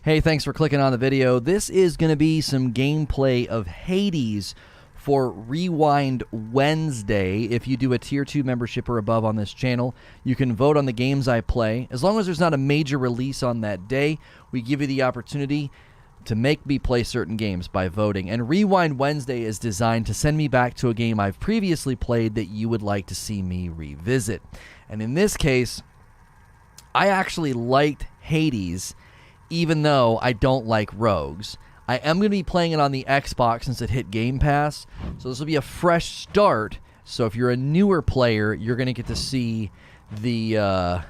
Hey, thanks for clicking on the video. This is going to be some gameplay of Hades for Rewind Wednesday. If you do a Tier 2 membership or above on this channel, you can vote on the games I play. As long as there's not a major release on that day, we give you the opportunity to make me play certain games by voting. And Rewind Wednesday is designed to send me back to a game I've previously played that you would like to see me revisit. And in this case, I actually liked Hades, even though I don't like rogues. I am going to be playing it on the Xbox since it hit Game Pass, so this will be a fresh start. So if you're a newer player, you're going to get to see the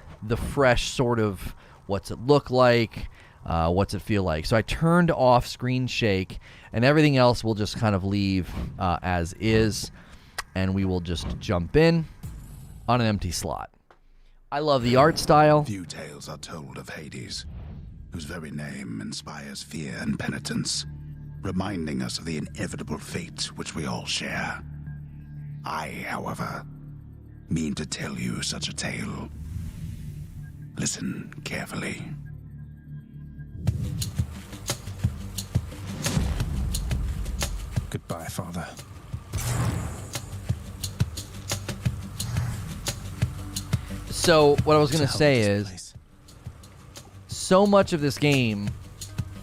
fresh sort of what's it look like, what's it feel like. So I turned off screen shake, and everything else will just kind of leave as is, and we will just jump in on an empty slot. I love the art style. Few tales are told of Hades, whose very name inspires fear and penitence, reminding us of the inevitable fate which we all share. I, however, mean to tell you such a tale. Listen carefully. Goodbye, Father. So what I was going to say is, so much of this game,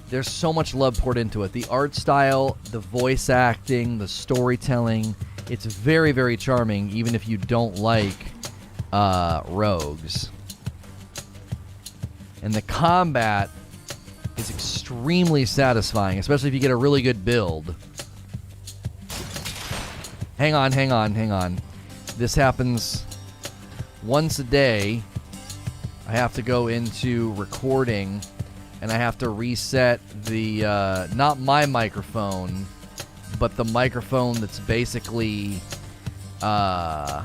there's so much love poured into it. The art style, the voice acting, the storytelling, it's very, very charming, even if you don't like rogues. And the combat is extremely satisfying, especially if you get a really good build. Hang on. This happens once a day. I have to go into recording, and I have to reset the, not my microphone, but the microphone that's basically the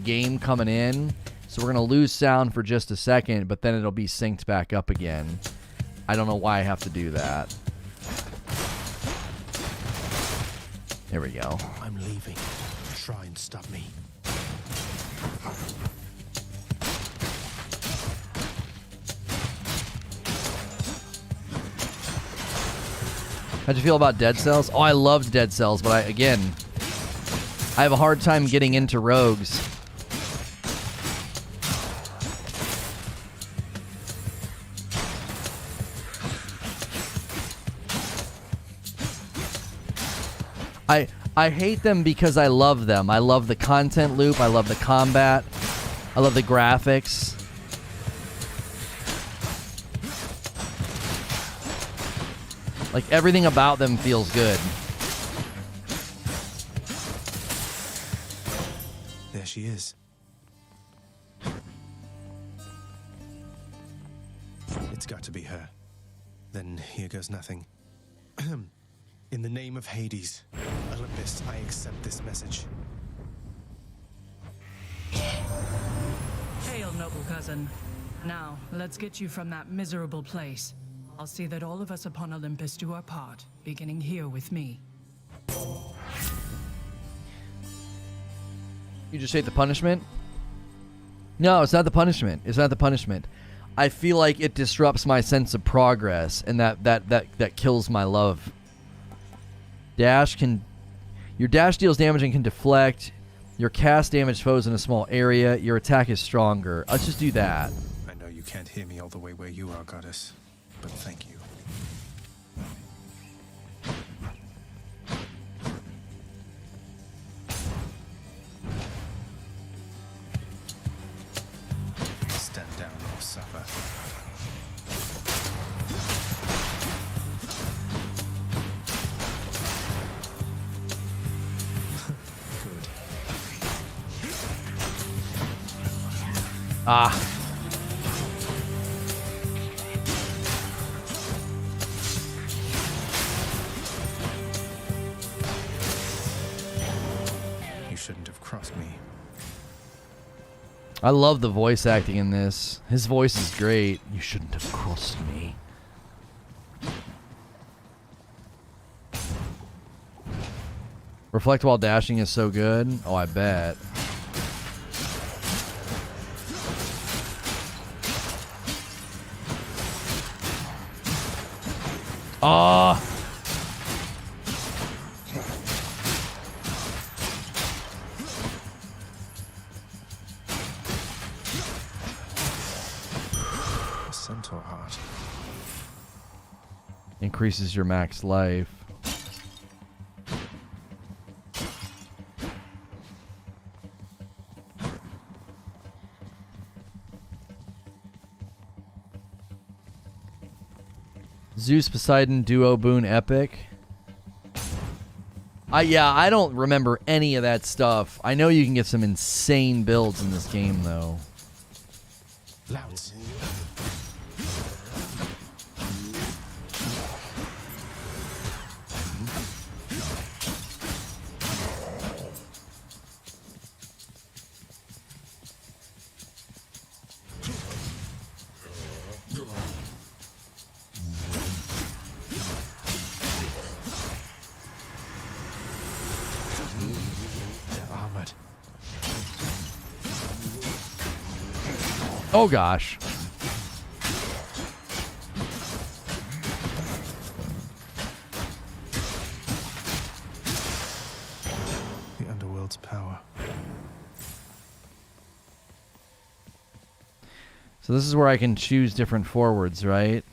game coming in. So we're going to lose sound for just a second, but then it'll be synced back up again. I don't know why I have to do that. There we go. I'm leaving. Try and stop me. How'd you feel about Dead Cells? Oh, I loved Dead Cells, but I have a hard time getting into rogues. I hate them because I love them. I love the content loop. I love the combat. I love the graphics. Like, everything about them feels good. There she is. It's got to be her. Then here goes nothing. In the name of Hades, Olympus, I accept this message. Hail, noble cousin. Now, let's get you from that miserable place. I'll see that all of us upon Olympus do our part, beginning here with me. You just hate the punishment? No, it's not the punishment. It's not the punishment. I feel like it disrupts my sense of progress, and that kills my love. Your dash deals damage and can deflect. Your cast damage foes in a small area. Your attack is stronger. Let's just do that. I know you can't hear me all the way where you are, goddess, but thank you. Stand down or suffer. Ah. You shouldn't have crossed me. I love the voice acting in this. His voice is great. You shouldn't have crossed me. Reflect while dashing is so good. Oh, I bet. Ah. Centaur heart. Increases your max life. Zeus Poseidon Duo Boon Epic. I don't remember any of that stuff. I know you can get some insane builds in this game, though. Louds. Oh gosh. The underworld's power. So this is where I can choose different forwards, right?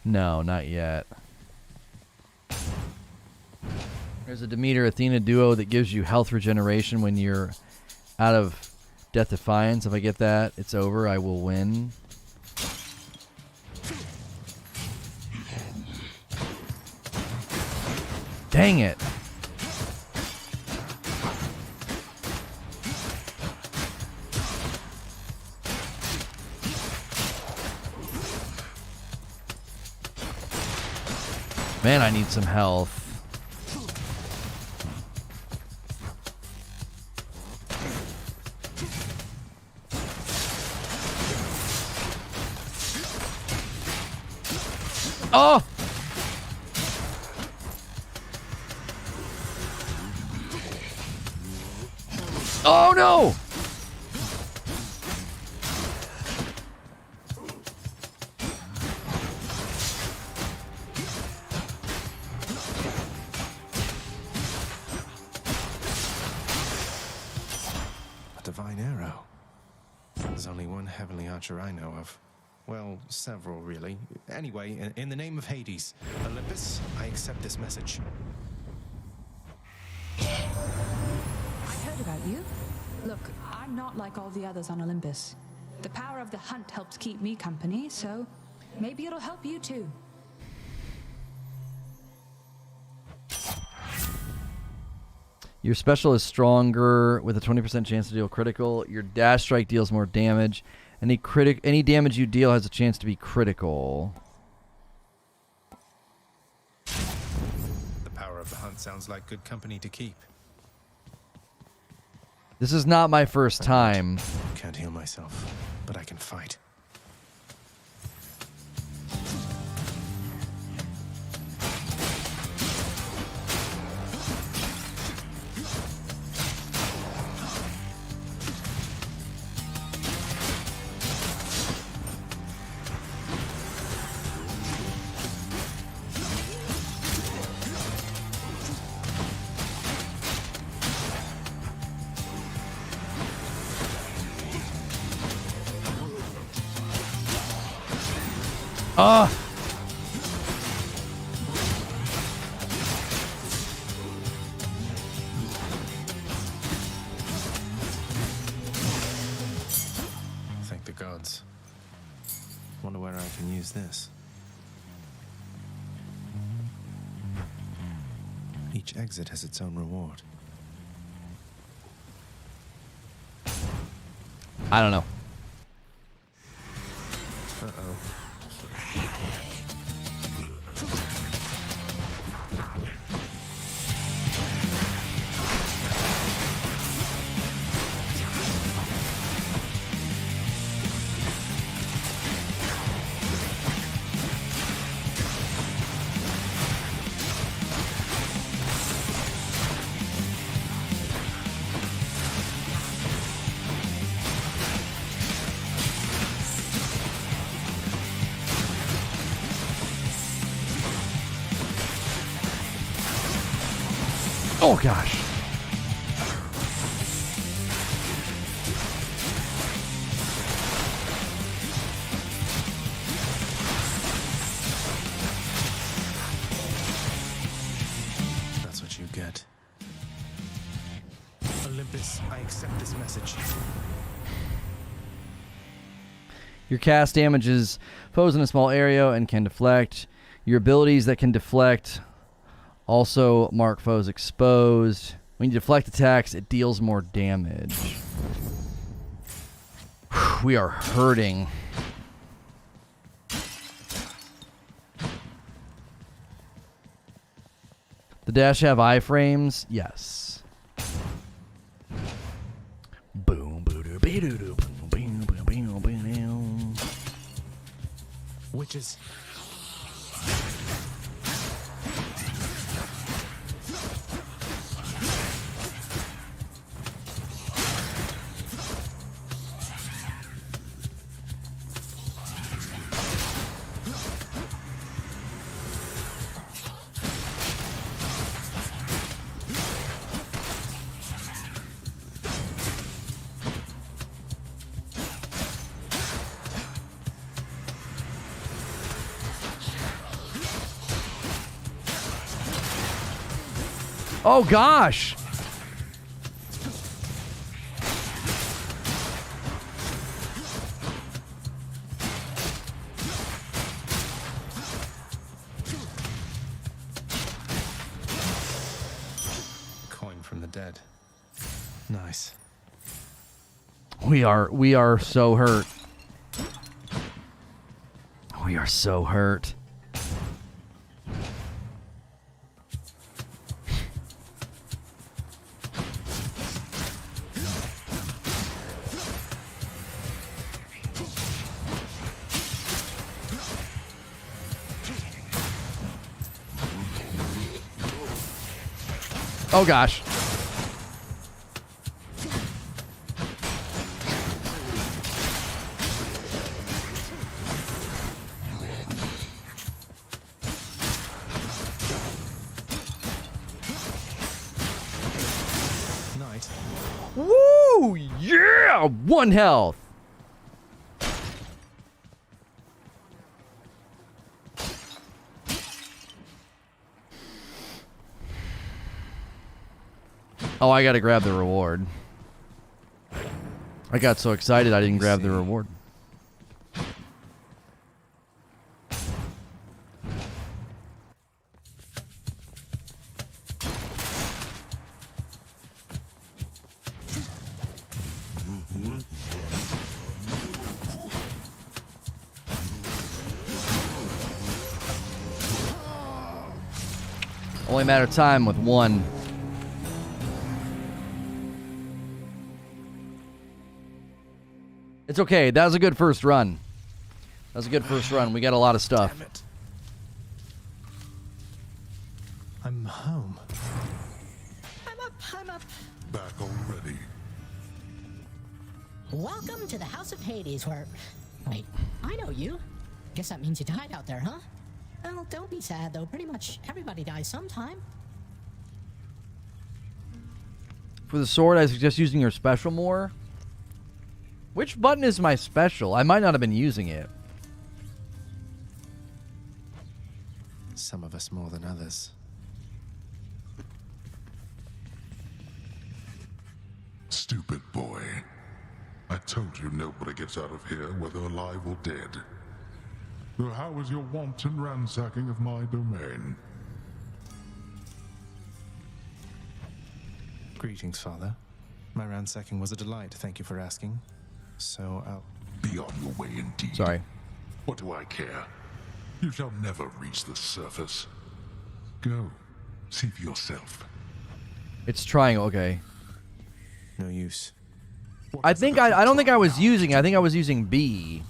No, not yet. There's a Demeter Athena duo that gives you health regeneration when you're out of Death Defiance. If I get that, it's over. I will win. Dang it. Man, I need some health. Oh! Oh no! A divine arrow. There's only one heavenly archer I know of. Well, several, really. Anyway, in the name of Hades, Olympus, I accept this message. I heard about you. Look, I'm not like all the others on Olympus. The power of the hunt helps keep me company, so maybe it'll help you too. Your special is stronger with a 20% chance to deal critical. Your dash strike deals more damage. Any damage you deal has a chance to be critical. The power of the hunt sounds like good company to keep. This is not my first time. Can't heal myself, but I can fight. Ah! Thank the gods. Wonder where I can use this. Each exit has its own reward. I don't know. Uh-oh. Oh, gosh. That's what you get. Olympus, I accept this message. Your cast damages foes in a small area and can deflect. Your abilities that can deflect also mark foes exposed. When you deflect attacks, it deals more damage. We are hurting. The dash have iframes? Yes. Boom, boom, boom, boom, boom, boom, boom, boom. Witches. Oh, gosh. Coin from the dead. Nice. We are so hurt. We are so hurt. Oh, gosh. Night. Woo! Yeah! 1 health. Oh, I gotta grab the reward. I got so excited I didn't grab the reward. Only a matter of time with one. It's okay. That was a good first run. That was a good first run. We got a lot of stuff. Damn it. I'm home. I'm up. Back already. Welcome to the House of Hades, where... Wait, I know you. Guess that means you died out there, huh? Well, don't be sad, though. Pretty much everybody dies sometime. For the sword, I suggest using your special more. Which button is my special? I might not have been using it. Some of us more than others. Stupid boy. I told you nobody gets out of here, whether alive or dead. So how was your wanton ransacking of my domain? Greetings, Father. My ransacking was a delight, thank you for asking. So, Be on your way indeed. Sorry. What do I care? You shall never reach the surface. Go. See for yourself. It's trying. Okay. no use. I think I don't think I was using. I think I was using B.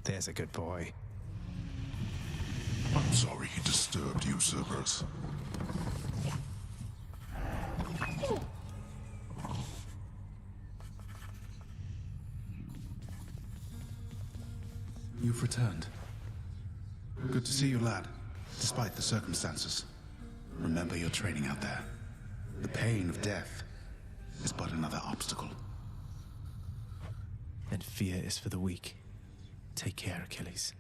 There's a good boy. I'm sorry he disturbed you, Cerberus. You've returned. Good to see you, lad. Despite the circumstances, remember your training out there. The pain of death is but another obstacle. And fear is for the weak. Take care, Achilles.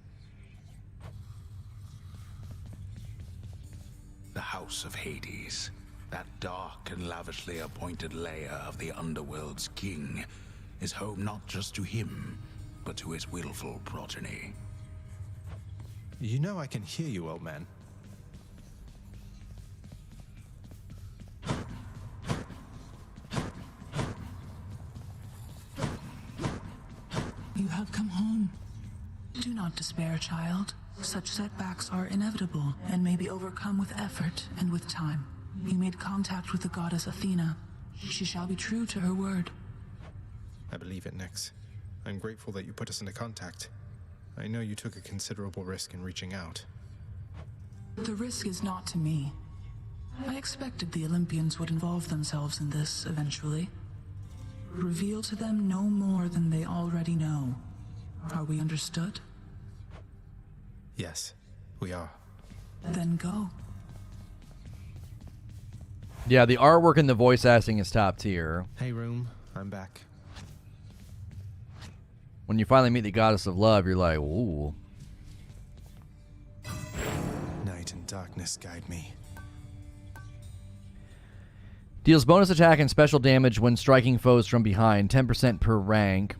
The House of Hades, that dark and lavishly appointed lair of the underworld's king, is home not just to him, but to his willful progeny. You know I can hear you, old man. You have come home. Do not despair, child. Such setbacks are inevitable and may be overcome with effort and with time. You made contact with the goddess Athena. She shall be true to her word. I believe it, Nyx. I'm grateful that you put us into contact. I know you took a considerable risk in reaching out. The risk is not to me. I expected the Olympians would involve themselves in this eventually. Reveal to them no more than they already know. Are we understood? Yes, we are. Then go. Yeah, the artwork and the voice acting is top tier. Hey, room. I'm back. When you finally meet the goddess of love, you're like, ooh. Night and darkness guide me. Deals bonus attack and special damage when striking foes from behind, 10% per rank.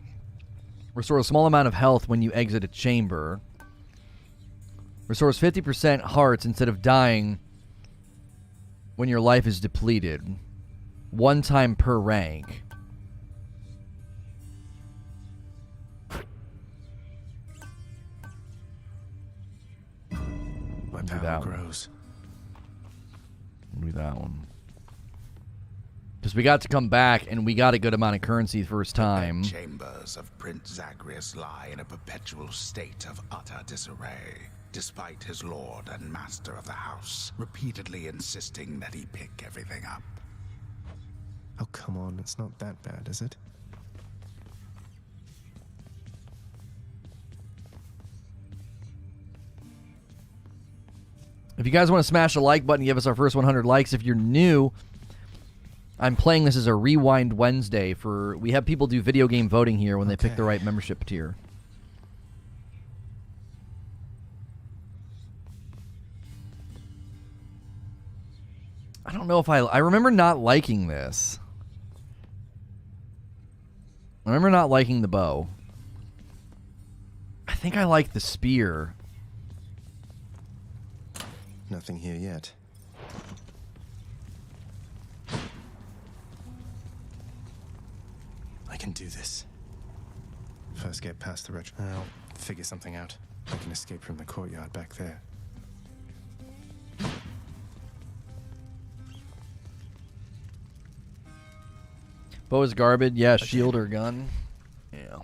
Restores a small amount of health when you exit a chamber. Restores 50% hearts instead of dying when your life is depleted. 1 time per rank. My Do power that one. grows. Do that one. Because we got to come back and we got a good amount of currency first time. The chambers of Prince Zagreus lie in a perpetual state of utter disarray, despite his lord and master of the house repeatedly insisting that he pick everything up. Oh, come on. It's not that bad, is it? If you guys want to smash the like button, give us our first 100 likes. If you're new, I'm playing this as a Rewind Wednesday. We have people do video game voting here when they pick the right membership tier. I don't know if I remember not liking this. I remember not liking the bow. I think I like the spear. Nothing here yet. I can do this. First get past the wretch. I'll figure something out. I can escape from the courtyard back there. Bow is garbage. Yeah, shield or gun. Yeah.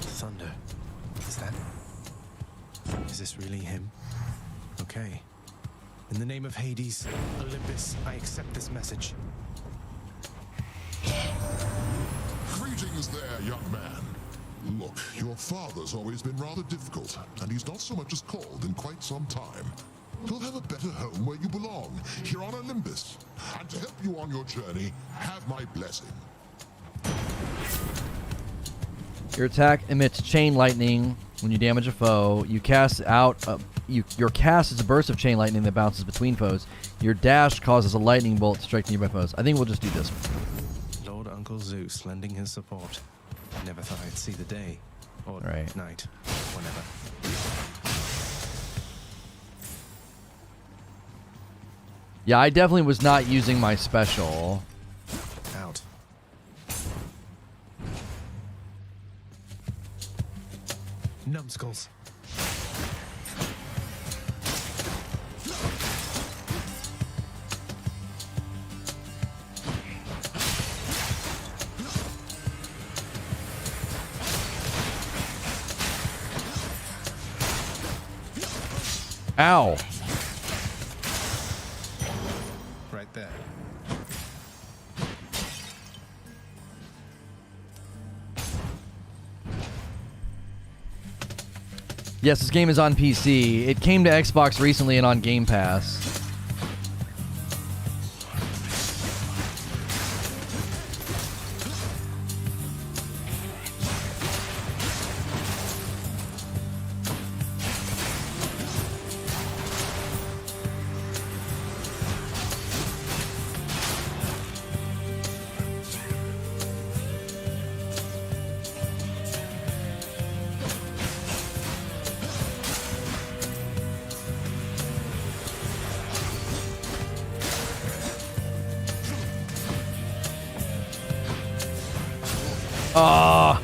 Thunder. Is this really him? Okay. In the name of Hades, Olympus, I accept this message. Greetings there, young man. Look, your father's always been rather difficult, and he's not so much as called in quite some time. You'll have a better home where you belong, here on Olympus. And to help you on your journey, have my blessing. Your attack emits chain lightning when you damage a foe. You cast out your cast is a burst of chain lightning that bounces between foes. Your dash causes a lightning bolt to strike nearby foes. I think we'll just do this one. Lord Uncle Zeus lending his support. Never thought I'd see the day. Or Right. night. Whenever. Yeah, I definitely was not using my special. Out. Numbskulls. Ow. Right there. Yes, this game is on PC. It came to Xbox recently and on Game Pass. Oh.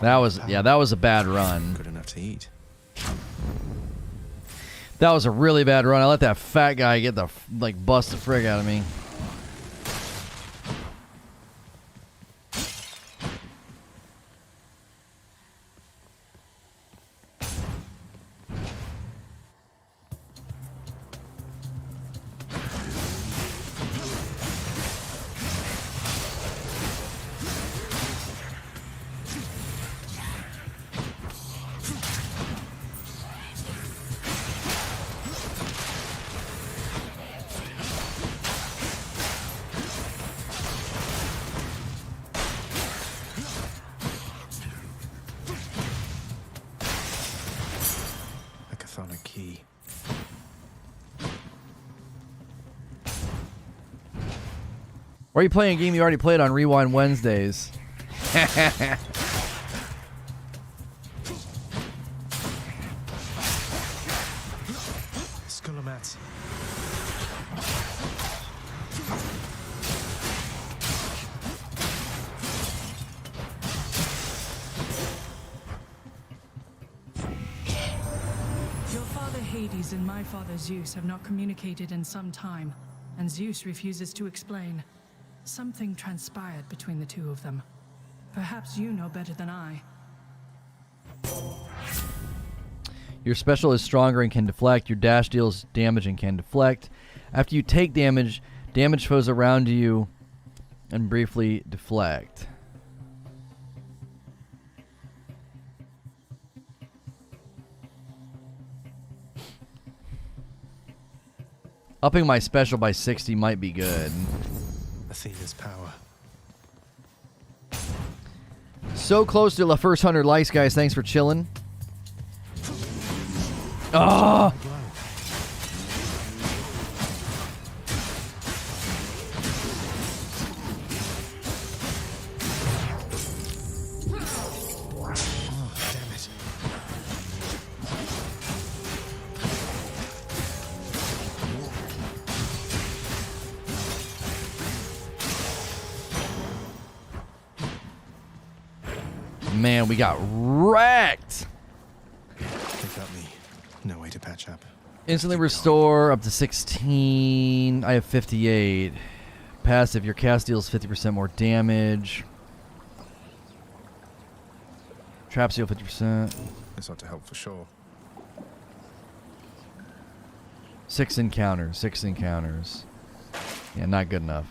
That was a bad run. Good enough to eat. That was a really bad run. I let that fat guy get the bust the frig out of me. Key. Why are you playing a game you already played on Rewind Wednesdays? Skullomats. Hades and my father Zeus have not communicated in some time, and Zeus refuses to explain. Something transpired between the two of them. Perhaps you know better than I. Your special is stronger and can deflect. Your dash deals damage and can deflect. After you take damage, damage foes around you and briefly deflect. Upping my special by 60 might be good. Athena's power. So close to the first 100 likes, guys. Thanks for chilling. Oh! Man, we got wrecked. They got me. No way to patch up. Instantly restore up to 16. I have 58. Passive, your cast deals 50% more damage. Traps deal 50%. This ought to help for sure. 6 encounters. 6 encounters. Yeah, not good enough.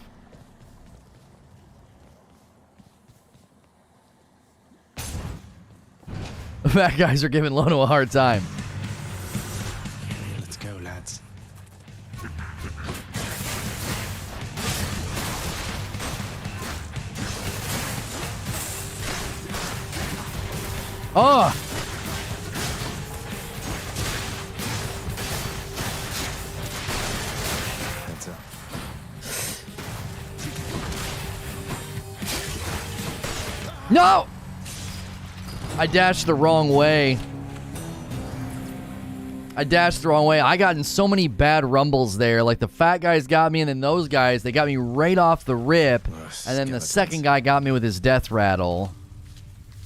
The fat guys are giving Lono a hard time. Let's go, lads. Oh! Heads up. No! I dashed the wrong way. I got in so many bad rumbles there. Like, the fat guys got me, and then those guys, they got me right off the rip. And then the second guy got me with his death rattle.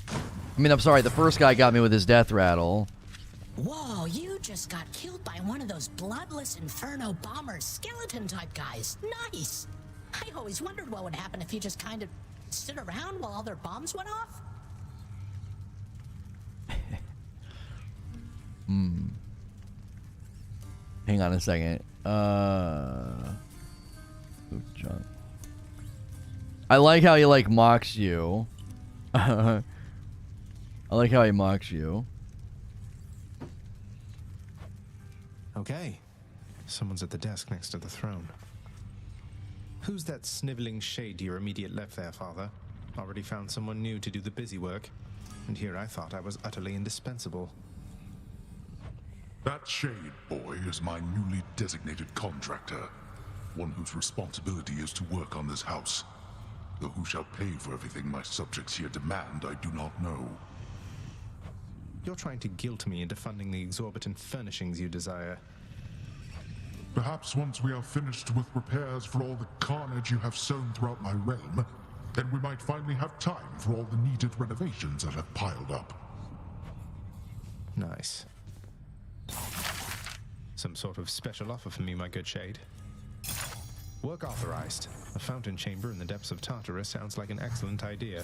I mean, I'm sorry, the first guy got me with his death rattle. Whoa, you just got killed by one of those bloodless Inferno bomber skeleton-type guys. Nice! I always wondered what would happen if you just kind of stood around while all their bombs went off. Hang on a second. Junk. I like how he like mocks you. I like how he mocks you. Okay. Someone's at the desk next to the throne. Who's that sniveling shade to your immediate left there, Father? Already found someone new to do the busy work. And here I thought I was utterly indispensable. That shade boy is my newly designated contractor. One whose responsibility is to work on this house. Though who shall pay for everything my subjects here demand, I do not know. You're trying to guilt me into funding the exorbitant furnishings you desire. Perhaps once we are finished with repairs for all the carnage you have sown throughout my realm, then we might finally have time for all the needed renovations that have piled up. Nice. Some sort of special offer for me, my good shade. Work authorized. A fountain chamber in the depths of Tartarus sounds like an excellent idea.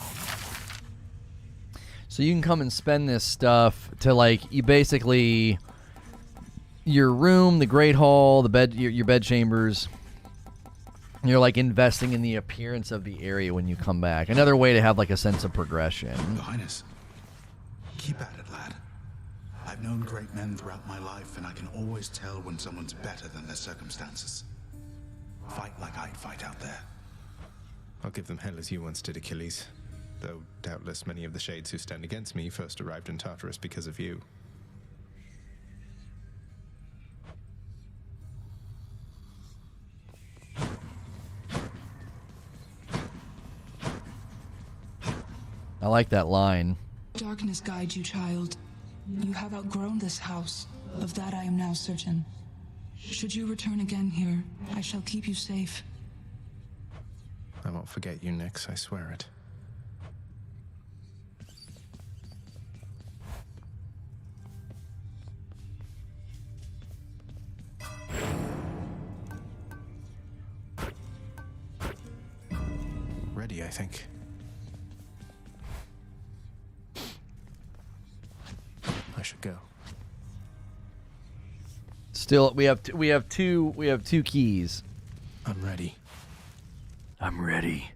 So you can come and spend this stuff to like you basically your room, the great hall, the bed, your bed chambers. You're like investing in the appearance of the area when you come back. Another way to have like a sense of progression. Your Highness, keep at it, lad. I've known great men throughout my life, and I can always tell when someone's better than their circumstances. Fight like I'd fight out there. I'll give them hell as you once did, Achilles. Though doubtless many of the shades who stand against me first arrived in Tartarus because of you. I like that line. Darkness guide you, child. You have outgrown this house. Of that I am now certain. Should you return again here, I shall keep you safe. I won't forget you, Nyx, I swear it. Ready, I think. I should go. Still, we have two keys. I'm ready. I'm ready.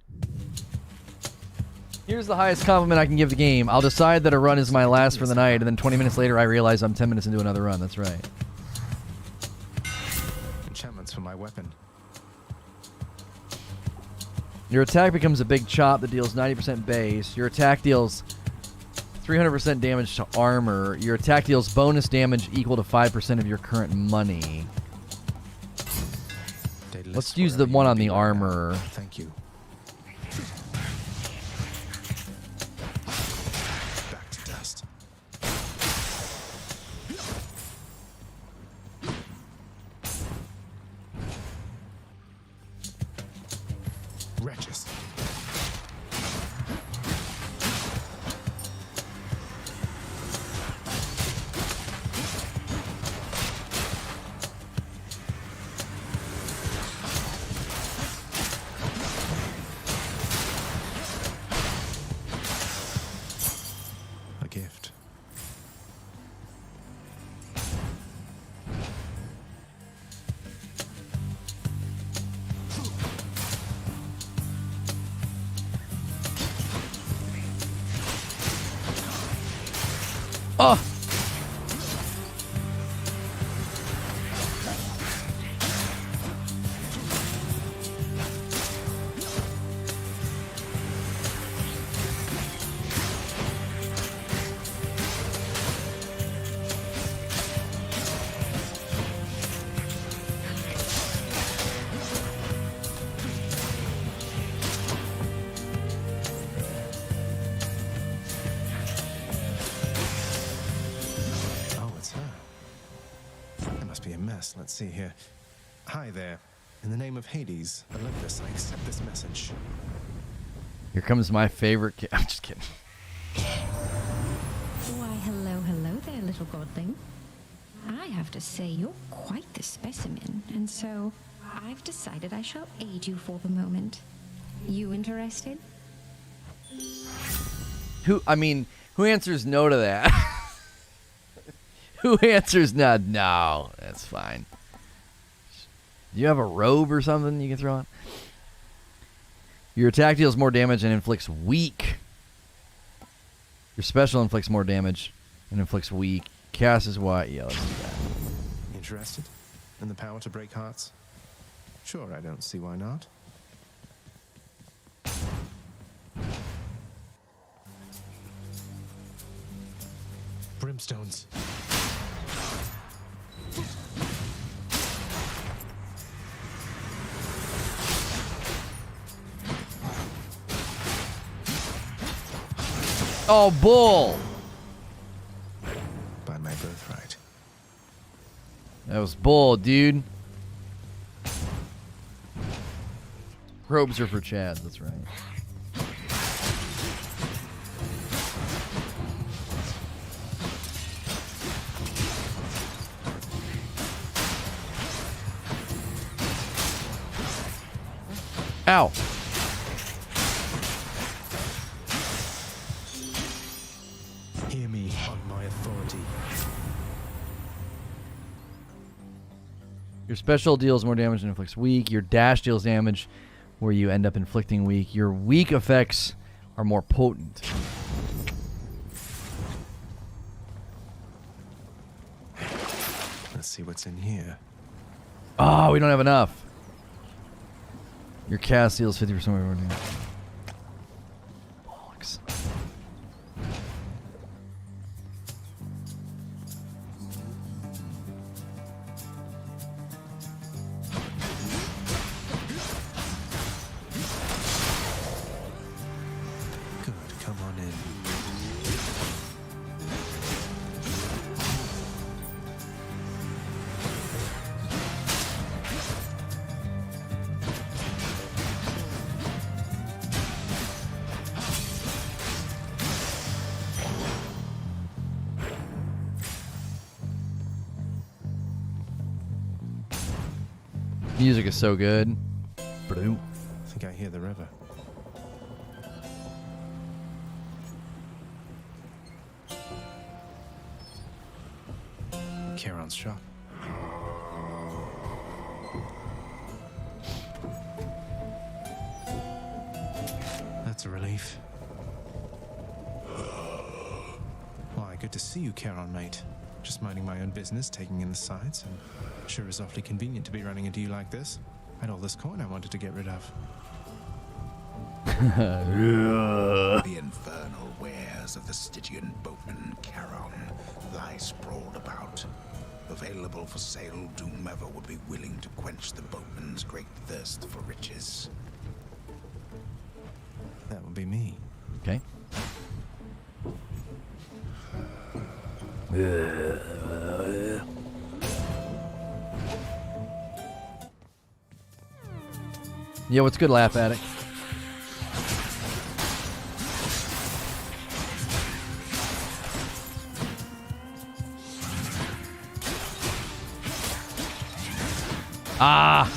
Here's the highest compliment I can give the game. I'll decide that a run is my last for the night, and then 20 minutes later I realize I'm 10 minutes into another run. That's right. Enchantments for my weapon. Your attack becomes a big chop that deals 90% base. Your attack deals 300% damage to armor. Your attack deals bonus damage equal to 5% of your current money. Let's use the one on the armor. Thank you. Back to dust. Wretches. A gift. Oh! Oh, it's her. There must be a mess. Let's see here. Hi there. In the name of Hades, Olympus, I accept this message. Here comes my favorite I'm just kidding. Why, hello there, little godling. I have to say, you're quite the specimen, and so I've decided I shall aid you for the moment. You interested? Who answers no to that? Who answers no? No, that's fine. Do you have a robe or something you can throw on? Your attack deals more damage and inflicts weak. Your special inflicts more damage and inflicts weak. Cast is what? Yeah, let's do that. Interested in the power to break hearts? Sure, I don't see why not. Brimstones. Oh, bull! By my birthright. That was bull, dude. Robes are for Chad, that's right. Ow. Hear me on my authority. Your special deals more damage and inflicts weak. Your dash deals damage where you end up inflicting weak. Your weak effects are more potent. Let's see what's in here. Oh, we don't have enough. Your cast deals 50% more damage. Bollocks. Good, come on in. Music is so good. Ba-doom. I think I hear the river. Charon's shop. That's a relief. Why, good to see you, Charon, mate. Just minding my own business, taking in the sights, and sure is awfully convenient to be running into you like this. I had all this coin I wanted to get rid of. The infernal wares of the Stygian boatman Charon lie sprawled about. Available for sale to whomever would be willing to quench the boatman's great thirst for riches. That would be me. Okay. Yeah, what's good, Laugh Addict? Ah!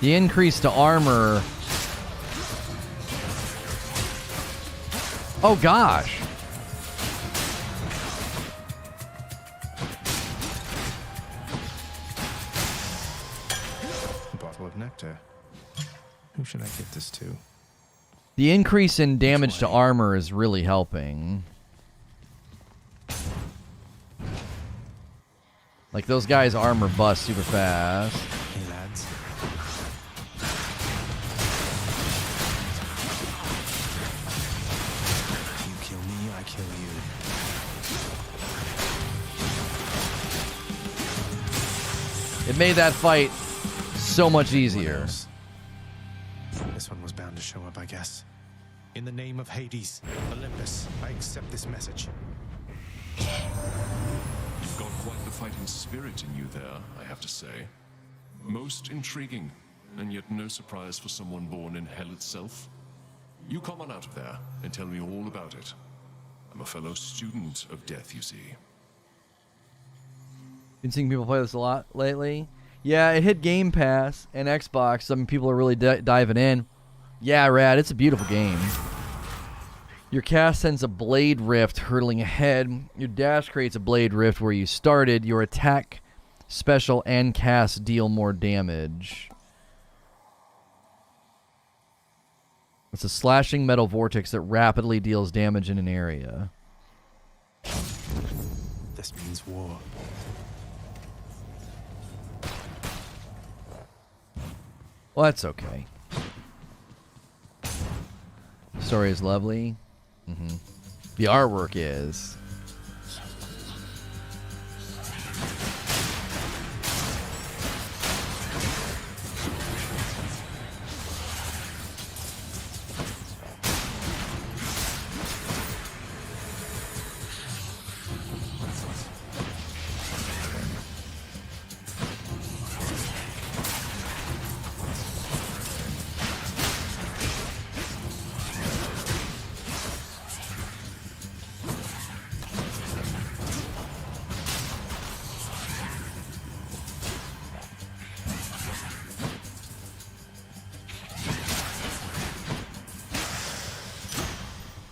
The increase to armor. Oh gosh. A bottle of nectar. Who should I get this to? The increase in damage to armor is really helping. Like, those guys' armor bust super fast. Hey, lads. You kill me, I kill you. It made that fight so much easier. This one was bound to show up, I guess. In the name of Hades, Olympus, I accept this message. You've got quite the fighting spirit in you there, I have to say. Most intriguing, and yet no surprise for someone born in hell itself. You come on out of there and tell me all about it. I'm a fellow student of death, you see. Been seeing people play this a lot lately. Yeah, it hit Game Pass and Xbox. Some people are really diving in. Yeah, rad. It's a beautiful game. Your cast sends a blade rift hurtling ahead. Your dash creates a blade rift where you started. Your attack, special, and cast deal more damage. It's a slashing metal vortex that rapidly deals damage in an area. This means war. Well, that's okay. Story is lovely. The artwork is.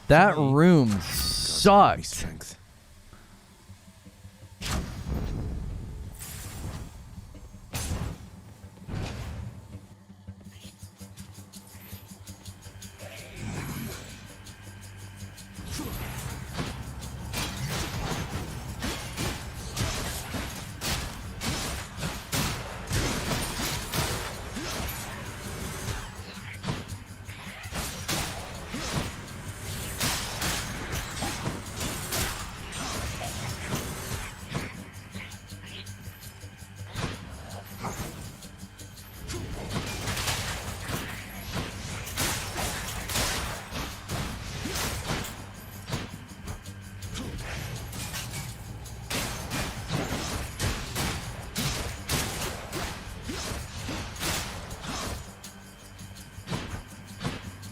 That room sucked. Strength.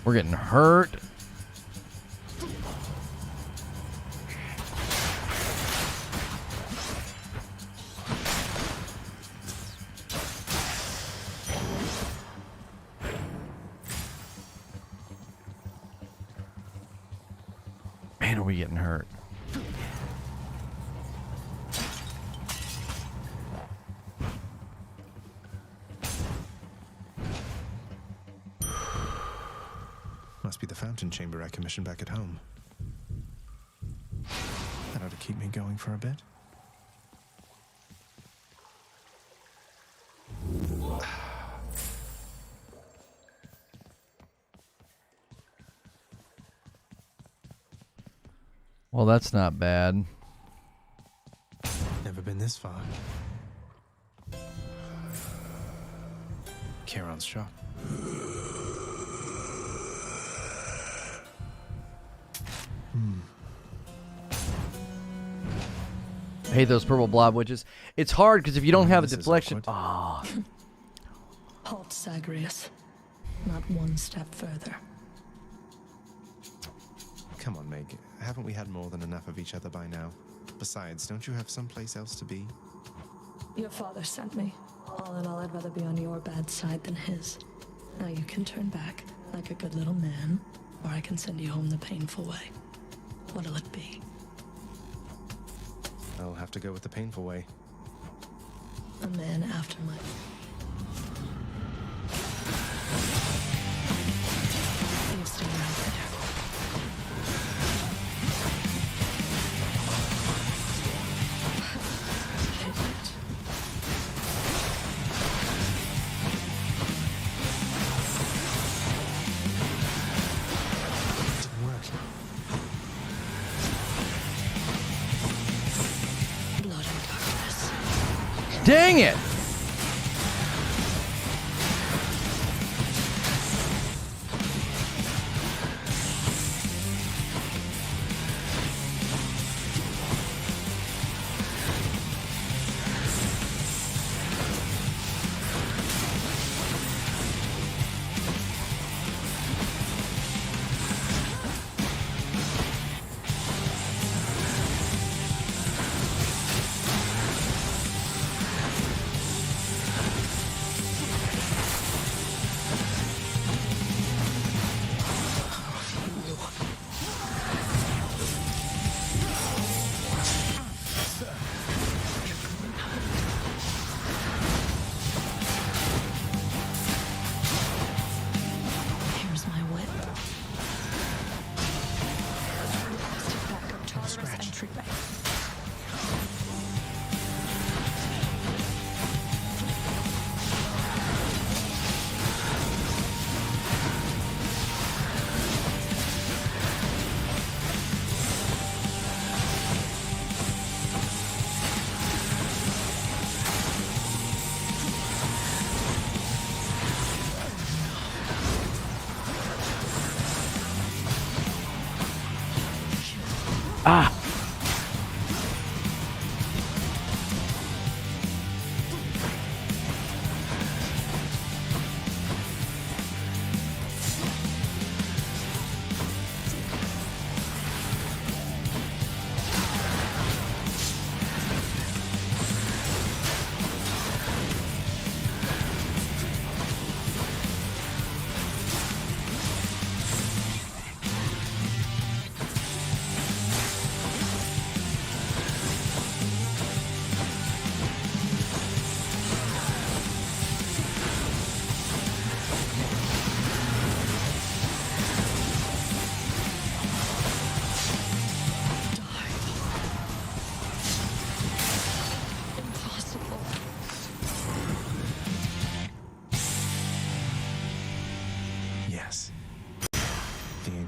We're getting hurt. Man, are we getting hurt. Must be the fountain chamber I commissioned back at home. That ought to keep me going for a bit. Well, that's not bad. Never been this far. Charon's shop. I hate those purple blob witches. It's hard because if you don't have a This is deflection... awkward. Oh. Halt, Zagreus. Not one step further. Come on, Meg. Haven't we had more than enough of each other by now? Besides, don't you have someplace else to be? Your father sent me. All in all, I'd rather be on your bad side than his. Now you can turn back, like a good little man, or I can send you home the painful way. What'll it be? I'll have to go with the painful way. A man after my... You stay right there. Didn't work. Blood and darkness. Dang it!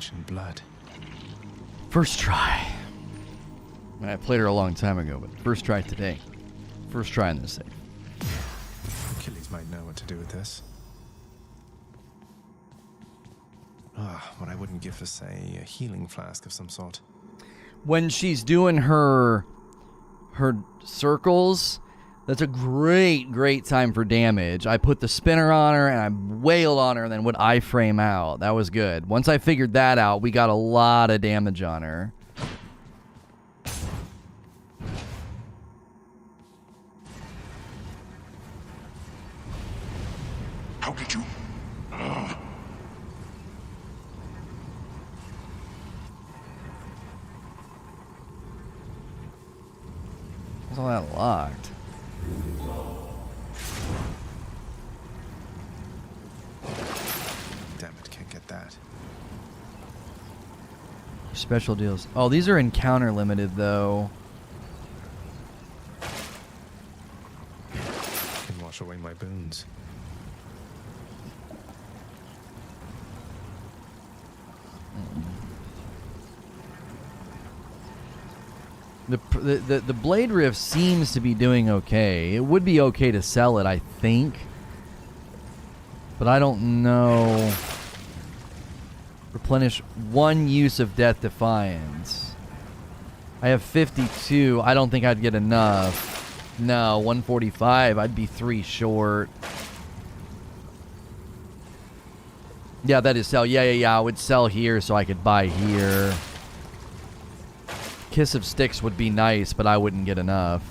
ancient blood. First try. I played her a long time ago, but first try today. First try in this thing. Achilles might know what to do with this. What I wouldn't give for, say, a healing flask of some sort. When she's doing her circles, that's a great time for damage. I put the spinner on her and I wailed on her and then would iframe out. That was good. Once I figured that out, we got a lot of damage on her. How did you? What's all that locked? Damn it, can't get that. Special deals. Oh, these are encounter limited though. Can wash away my boons. The Blade Rift seems to be doing okay. It would be okay to sell it, I think. But I don't know. Replenish 1 use of Death Defiance. I have 52. I don't think I'd get enough. No, 145. I'd be 3 short. Yeah, that is sell. Yeah. I would sell here so I could buy here. Kiss of Sticks would be nice, but I wouldn't get enough.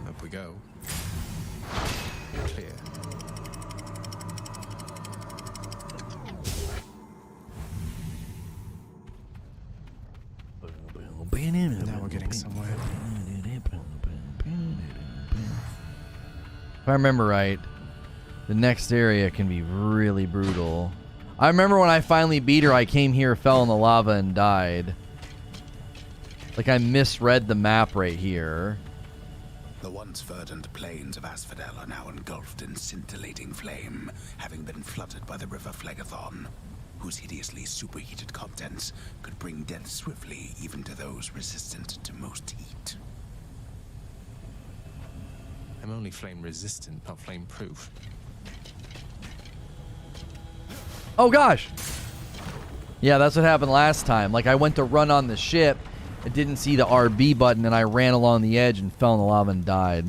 Up we go. Clear. Now we're getting somewhere. If I remember right, the next area can be really brutal. I remember when I finally beat her, I came here, fell in the lava, and died. Like I misread the map right here. The once verdant plains of Asphodel are now engulfed in scintillating flame, having been flooded by the river Phlegathon, whose hideously superheated contents could bring death swiftly even to those resistant to most heat. I'm only flame resistant, not flame proof. Oh gosh! Yeah, that's what happened last time. Like I went to run on the ship, I didn't see the RB button, and I ran along the edge and fell in the lava and died.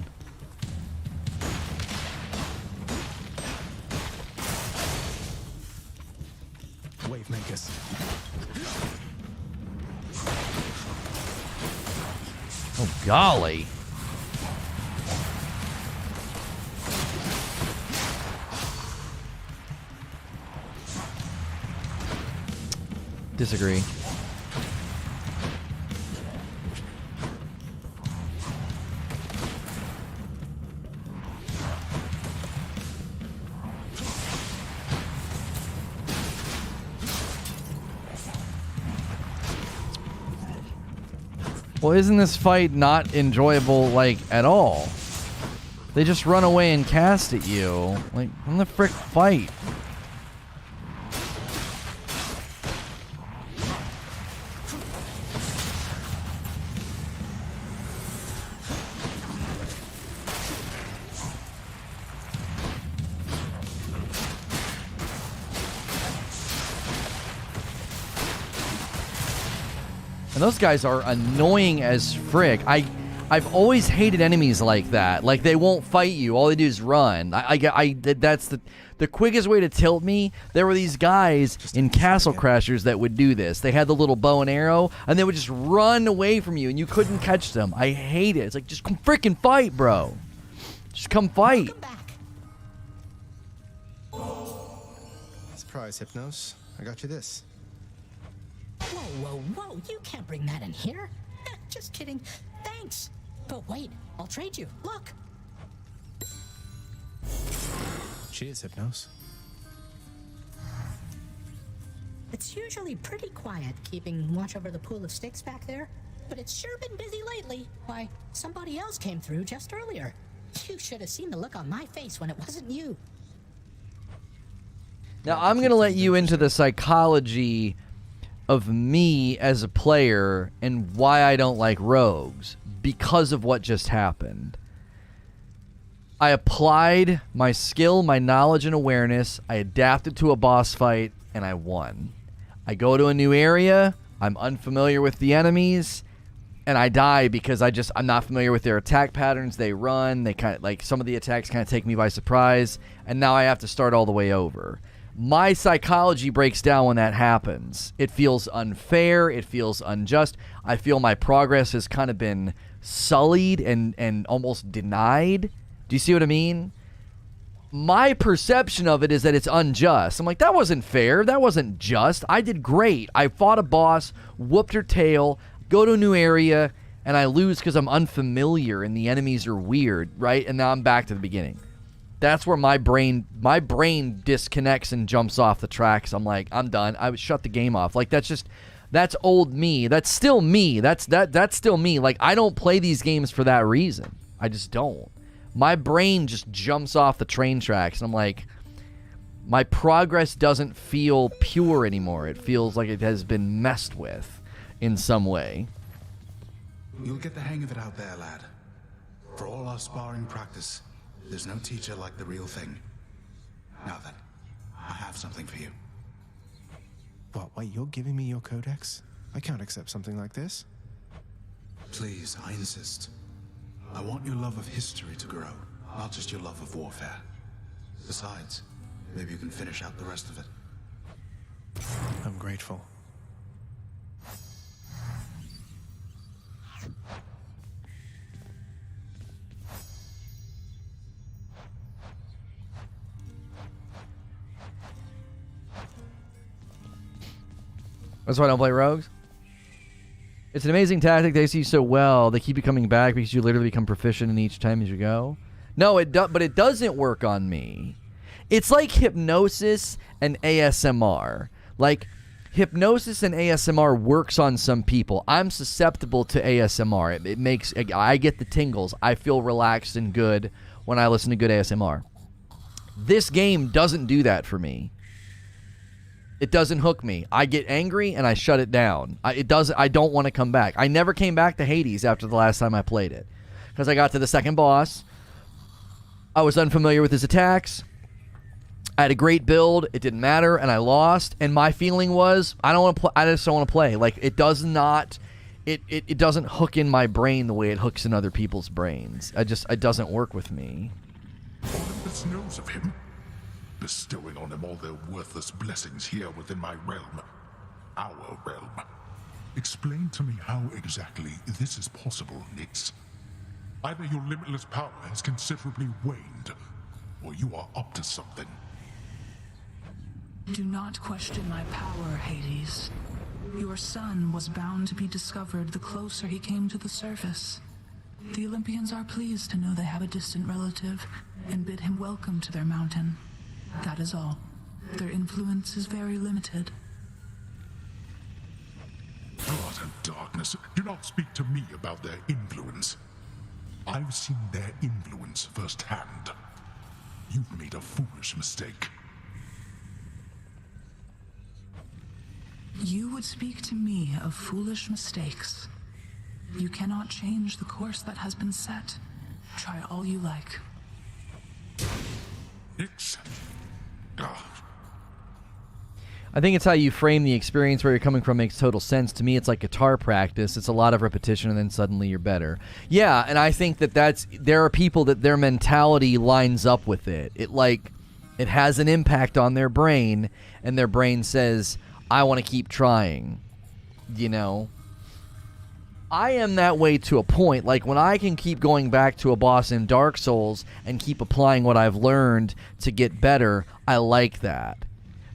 Wave makers. Oh golly! Disagree. Well, isn't this fight not enjoyable, like, at all? They just run away and cast at you. Like, when the frick fight? And those guys are annoying as frick. I've always hated enemies like that. Like, they won't fight you. All they do is run. That's the quickest way to tilt me. There were these guys in Castle Crashers that would do this. They had the little bow and arrow, and they would just run away from you, and you couldn't catch them. I hate it. It's like, just come freaking fight, bro. Just come fight. Surprise, Hypnos. I got you this. Whoa, you can't bring that in here. Just kidding. Thanks. But wait, I'll trade you. Look. Cheers, Hypnos. It's usually pretty quiet keeping watch over the pool of sticks back there, but it's sure been busy lately. Why, somebody else came through just earlier. You should have seen the look on my face when it wasn't you. Now, I'm going to let you into the psychology of me as a player and why I don't like rogues because of what just happened. I applied my skill, my knowledge, and awareness. I adapted to a boss fight, and I won. I go to a new area. I'm unfamiliar with the enemies, and I die because I'm not familiar with their attack patterns. They run. They kind of like some of the attacks kind of take me by surprise, and now I have to start all the way over. My psychology breaks down when that happens. It feels unfair. It feels unjust. I feel my progress has kind of been sullied and almost denied. Do you see what I mean? My perception of it is that it's unjust. I'm like, that wasn't fair. That wasn't just. I did great. I fought a boss, whooped her tail, go to a new area, and I lose because I'm unfamiliar and the enemies are weird, right? And now I'm back to the beginning. That's where my brain disconnects and jumps off the tracks. I'm like, I'm done. I would shut the game off. Like, that's old me. That's still me. That's still me. Like, I don't play these games for that reason. I just don't. My brain just jumps off the train tracks, and I'm like, my progress doesn't feel pure anymore. It feels like it has been messed with in some way. You'll get the hang of it out there, lad. For all our sparring practice, there's no teacher like the real thing. Now then, I have something for you. What, wait, you're giving me your codex? I can't accept something like this. Please, I insist. I want your love of history to grow, not just your love of warfare. Besides, maybe you can finish out the rest of it. I'm grateful. That's why I don't play rogues. It's an amazing tactic. They see so well. They keep you coming back because you literally become proficient in each time as you go. No, but it doesn't work on me. It's like hypnosis and ASMR. Like, hypnosis and ASMR works on some people. I'm susceptible to ASMR. It makes... I get the tingles. I feel relaxed and good when I listen to good ASMR. This game doesn't do that for me. It doesn't hook me. I get angry and I shut it down. I don't want to come back. I never came back to Hades after the last time I played it. Because I got to the second boss. I was unfamiliar with his attacks. I had a great build. It didn't matter, and I lost. And my feeling was, I just don't want to play. Like, it does not... It doesn't hook in my brain the way it hooks in other people's brains. It doesn't work with me. Olympus knows of him, bestowing on him all their worthless blessings here within my realm. Our realm. Explain to me how exactly this is possible, Nix. Either your limitless power has considerably waned, or you are up to something. Do not question my power, Hades. Your son was bound to be discovered the closer he came to the surface. The Olympians are pleased to know they have a distant relative and bid him welcome to their mountain. That is all. Their influence is very limited. God of darkness, do not speak to me about their influence. I've seen their influence firsthand. You've made a foolish mistake. You would speak to me of foolish mistakes. You cannot change the course that has been set. Try all you like. Nix. I think it's how you frame the experience. Where you're coming from makes total sense. To me, it's like guitar practice. It's a lot of repetition, and then suddenly you're better. Yeah, and I think there are people that their mentality lines up with it. It has an impact on their brain, and their brain says, I want to keep trying. You know? I am that way to a point. Like, when I can keep going back to a boss in Dark Souls and keep applying what I've learned to get better, I like that.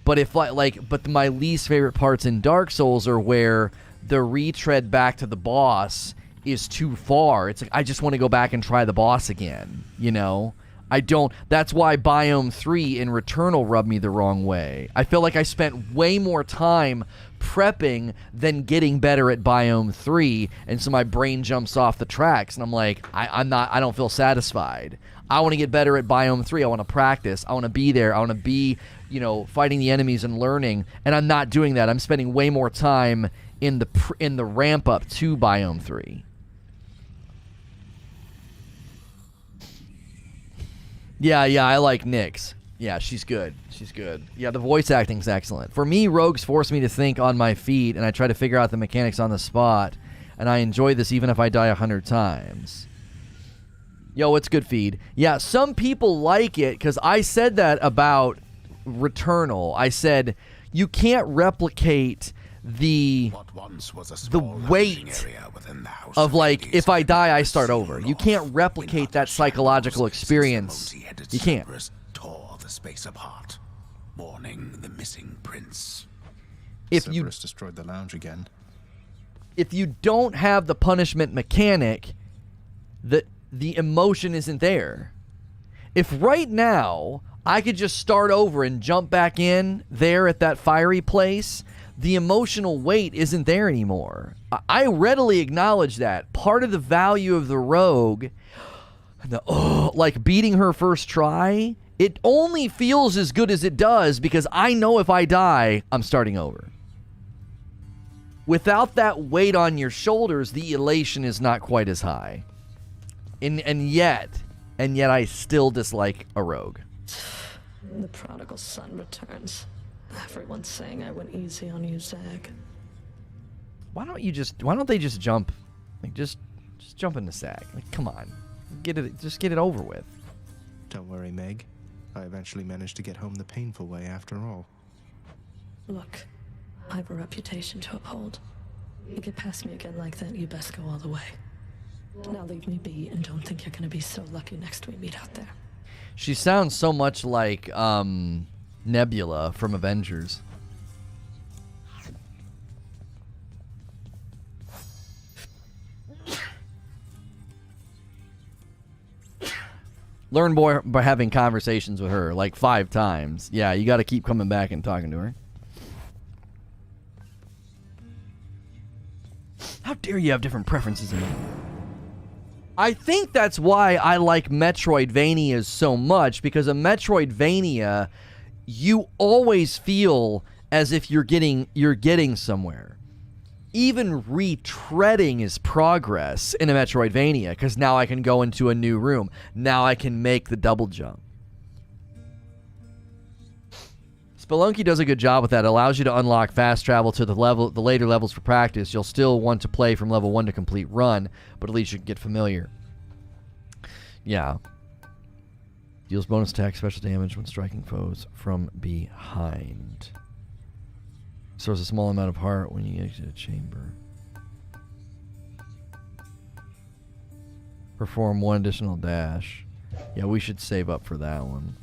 But but my least favorite parts in Dark Souls are where the retread back to the boss is too far. It's like, I just want to go back and try the boss again, you know? I don't. That's why Biome 3 in Returnal rubbed me the wrong way. I feel like I spent way more time prepping than getting better at Biome 3, and so my brain jumps off the tracks, and I'm like, I don't feel satisfied. I want to get better at Biome 3. I want to practice. I want to be there. I want to be, you know, fighting the enemies and learning, and I'm not doing that. I'm spending way more time in the ramp up to Biome 3. Yeah, I like Nyx. Yeah, she's good. She's good. Yeah, the voice acting's excellent. For me, rogues force me to think on my feet, and I try to figure out the mechanics on the spot, and I enjoy this even if I die 100 times. Yo, it's good feed. Yeah, some people like it, because I said that about Returnal. I said, you can't replicate the weight of, like, if I die, I start over. You can't replicate that psychological experience. You can't. Tore the space apart, mourning the missing prince. If you destroyed the lounge again. If you don't have the punishment mechanic, the emotion isn't there. If right now I could just start over and jump back in there at that fiery place, the emotional weight isn't there anymore. I readily acknowledge that. Part of the value of the rogue, like beating her first try, it only feels as good as it does because I know if I die, I'm starting over. Without that weight on your shoulders, the elation is not quite as high. And yet I still dislike a rogue. The prodigal son returns. Everyone's saying I went easy on you, Zag. Why don't they just jump? Like, just jump into Zag. Like, come on. Just get it over with. Don't worry, Meg. I eventually managed to get home the painful way after all. Look, I have a reputation to uphold. You get past me again like that, you best go all the way. Now leave me be and don't think you're gonna be so lucky next we meet out there. She sounds so much like Nebula from Avengers. Learn more by having conversations with her like 5 times. Yeah, you got to keep coming back and talking to her. How dare you have different preferences in me? I think that's why I like Metroidvanias so much, because a Metroidvania, you always feel as if you're getting somewhere. Even retreading is progress in a Metroidvania, because now I can go into a new room. Now I can make the double jump. Spelunky does a good job with that. It allows you to unlock fast travel to the later levels for practice. You'll still want to play from level 1 to complete run, but at least you can get familiar. Yeah. Deals bonus attack, special damage when striking foes from behind. Stores a small amount of heart when you exit a chamber. Perform 1 additional dash. Yeah, we should save up for that one.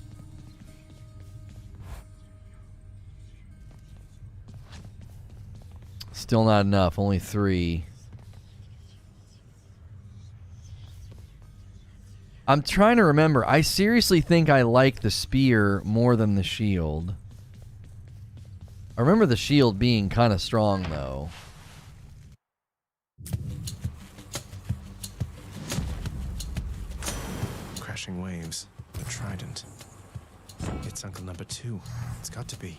Still not enough. Only 3. I'm trying to remember. I seriously think I like the spear more than the shield. I remember the shield being kind of strong, though. Crashing waves. The trident. It's Uncle Number 2. It's got to be.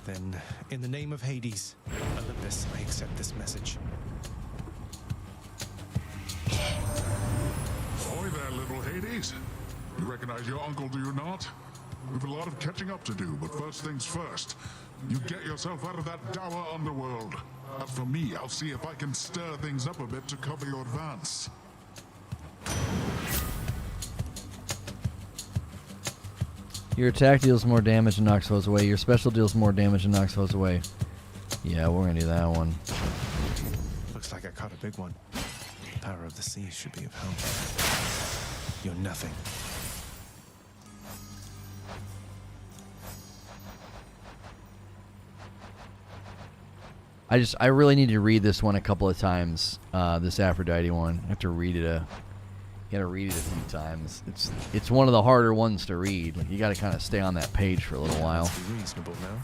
Then, in the name of Hades, Olympus, I accept this message. Ahoy there, little Hades. You recognize your uncle, do you not? We've a lot of catching up to do, but first things first. You get yourself out of that dour underworld. As for me, I'll see if I can stir things up a bit to cover your advance. Your attack deals more damage and knocks foes away. Your special deals more damage and knocks foes away. Yeah, we're gonna do that one. Looks like I caught a big one. The power of the sea should be of help. You're nothing. I really need to read this one a couple of times. This Aphrodite one. I have to read it gotta read it a few times. It's one of the harder ones to read. Like, you gotta kind of stay on that page for a little while. Let's be reasonable now.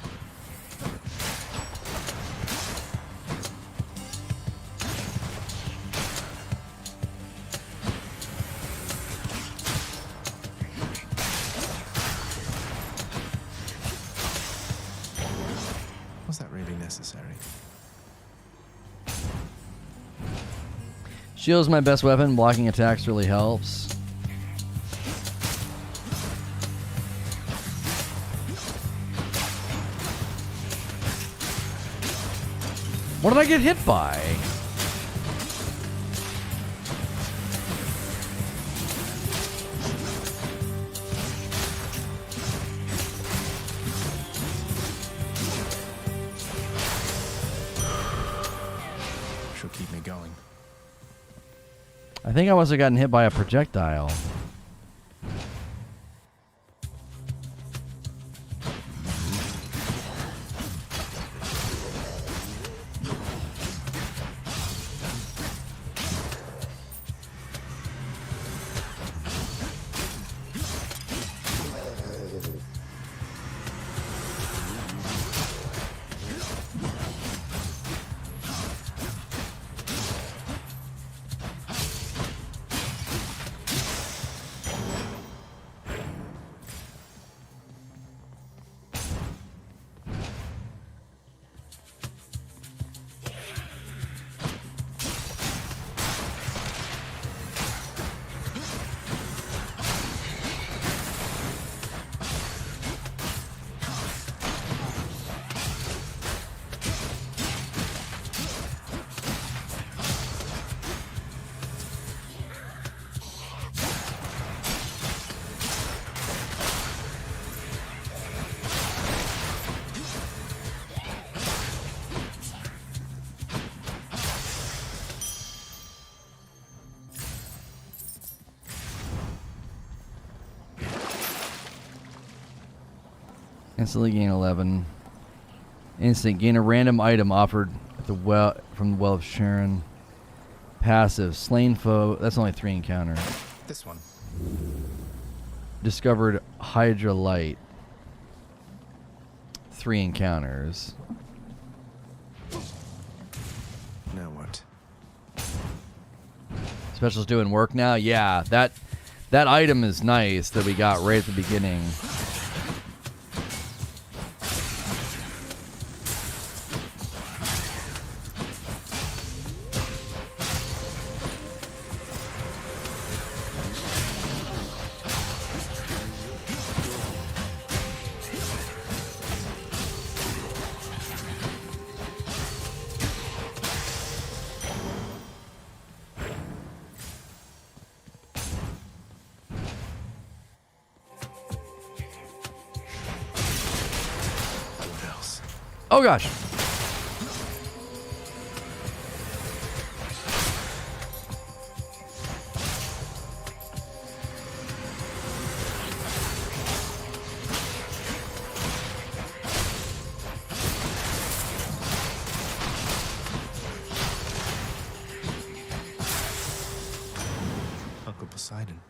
Shield's my best weapon. Blocking attacks really helps. What did I get hit by? She'll keep me going. I think I must have gotten hit by a projectile. Instantly gain 11. Instant gain a random item offered at the well from the Well of Sharon. Passive slain foe. That's only 3 encounters. This one. Discovered Hydra Light. 3 encounters. Now what? Special's doing work now. Yeah, that item is nice that we got right at the beginning. Oh gosh. Uncle Poseidon.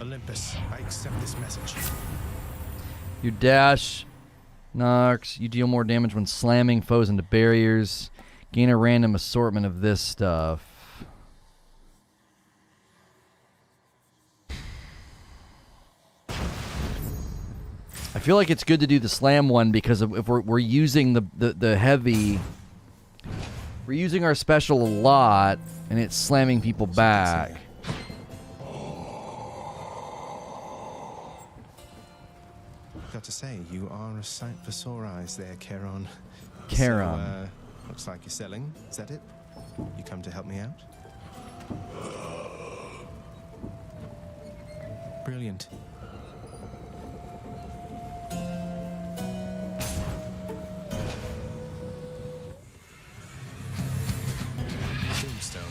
Olympus, I accept this message. You dash knocks. You deal more damage when slamming foes into barriers. Gain a random assortment of this stuff. I feel like it's good to do the slam one because if we're using the heavy, we're using our special a lot and it's slamming people back. Got to say, you are a sight for sore eyes there, Charon. Charon. So, looks like you're selling. Is that it? You come to help me out? Brilliant. Tombstone.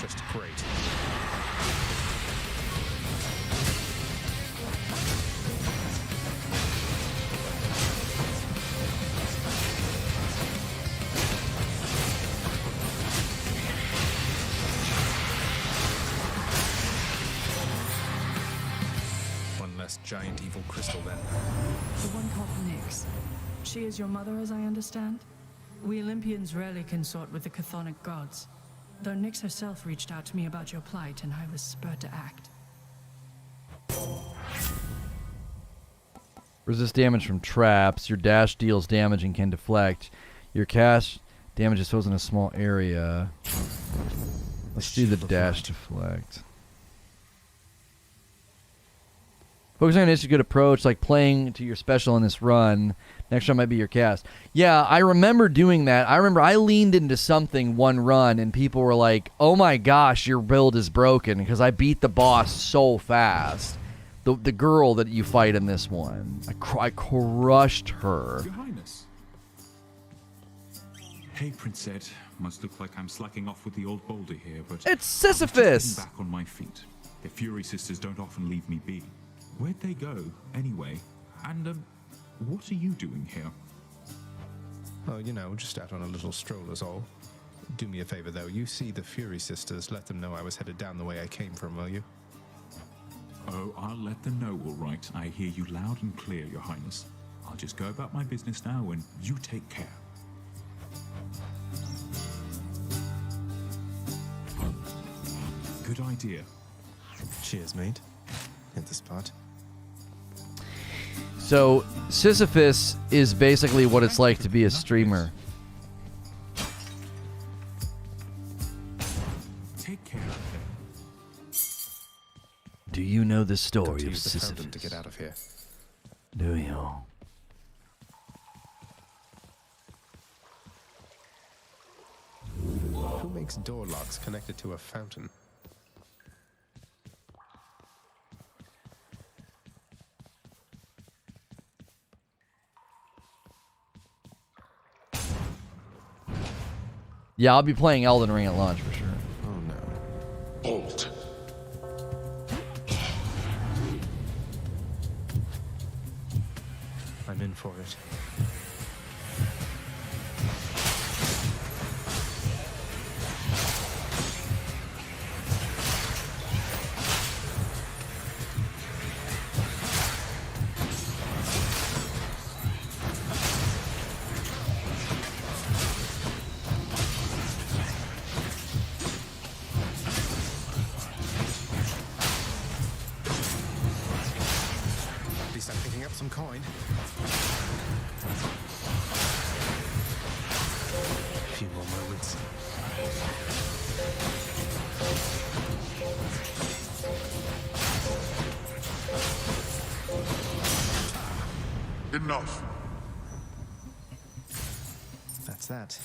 Just great. Giant evil crystal, then. The one called Nyx. She is your mother, as I understand? We Olympians rarely consort with the chthonic gods, though Nyx herself reached out to me about your plight, and I was spurred to act. Resist damage from traps. Your dash deals damage and can deflect. Your cast damages foes in a small area. Let's do the dash deflect. Focusing on a good approach, like playing to your special in this run. Next run might be your cast. Yeah, I remember doing that. I remember I leaned into something one run, and people were like, oh my gosh, your build is broken, because I beat the boss so fast. The girl that you fight in this one. I crushed her. Your Highness. Hey, Prince Ed. Must look like I'm slacking off with the old boulder here, but... It's Sisyphus! I'm back on my feet. The Fury Sisters don't often leave me be. Where'd they go, anyway? And, what are you doing here? Oh, you know, just out on a little stroll is all. Do me a favor, though. You see the Fury Sisters, let them know I was headed down the way I came from, will you? Oh, I'll let them know, all right. I hear you loud and clear, Your Highness. I'll just go about my business now, and you take care. Good idea. Cheers, mate. Hit the spot. So, Sisyphus is basically what it's like to be a streamer. Take care of them. Do you know the story of use the Sisyphus? fountain to get out of here. Do you? Who makes door locks connected to a fountain? Yeah, I'll be playing Elden Ring at launch for sure. Oh no. Bolt. I'm in for it. At least I'm picking up some coin. A few more moments. Enough. That's that.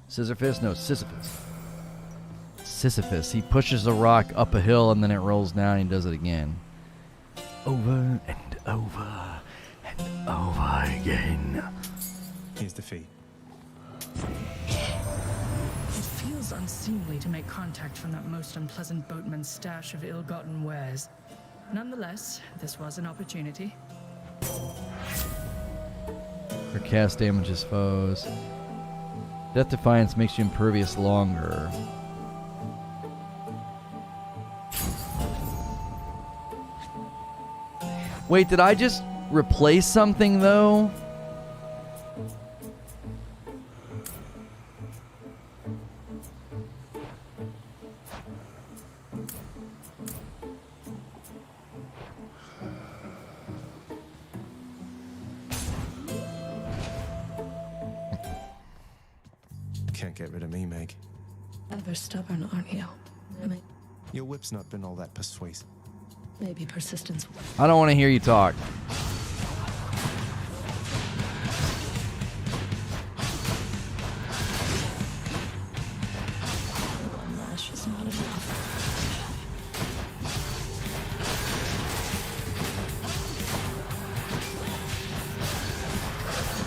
Sisyphus? No, Sisyphus. Sisyphus. He pushes a rock up a hill and then it rolls down and he does it again. Over and over and over again. Here's the fee. It feels unseemly to make contact from that most unpleasant boatman's stash of ill-gotten wares. Nonetheless, this was an opportunity. Her cast damages foes. Death Defiance makes you impervious longer. Wait, did I just replace something though? Can't get rid of me, Meg. Ever stubborn, aren't you? Your whip's not been all that persuasive. Maybe persistence. I don't want to hear you talk. One lash is not enough.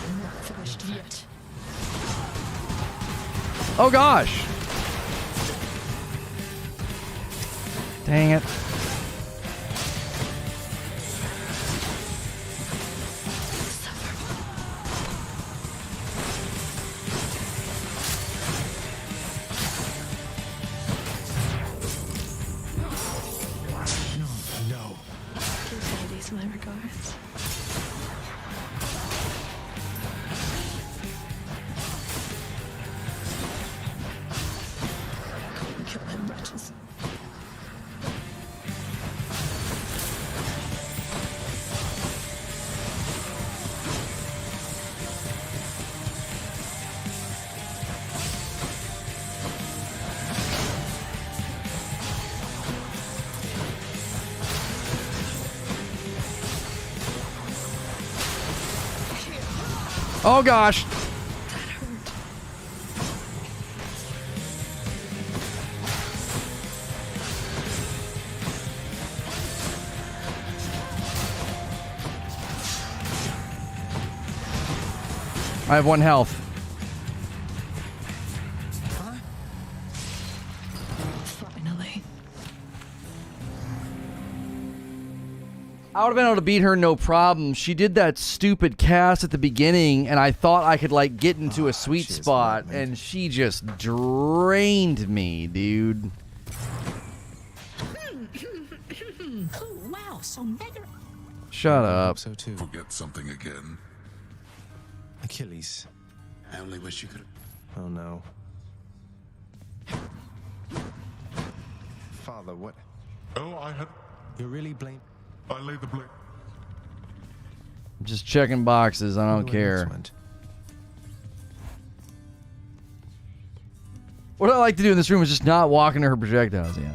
I'm not finished yet. Oh gosh! Dang it. No. Give ladies my regards. Kill him, wretches. Oh gosh. I have 1 health. Finally. I would have been able to beat her no problem. She did that stupid cast at the beginning, and I thought I could, like, get into a sweet spot, and she just drained me, dude. Oh, wow, so mega. Shut up. So too. Forget something again. Achilles. I only wish you could. Oh no. Father, what? Oh, I had. You're really blame. I lay the blame. I'm just checking boxes. I don't care. What I like to do in this room is just not walk into her projectiles yet.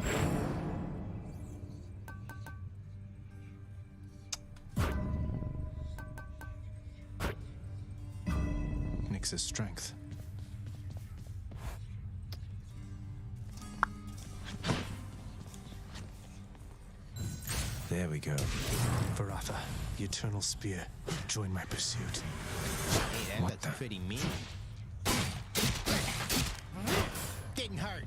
Nyx's strength. There we go. Varatha, the Eternal Spear. Join my pursuit. Hey, that's pretty mean. Didn't hurt.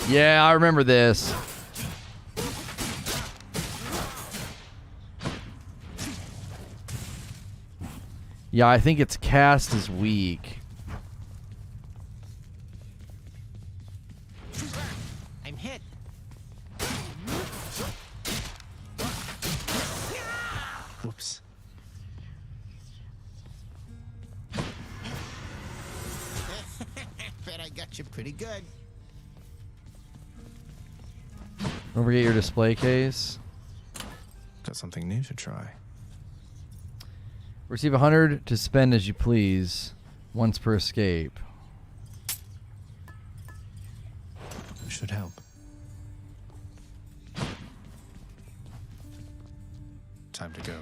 Yeah, I remember this. Yeah, I think its cast is weak. I'm hit. Whoops. Bet I got you pretty good. Don't forget your display case. Got something new to try. Receive 100 to spend as you please, once per escape. Should help. Time to go.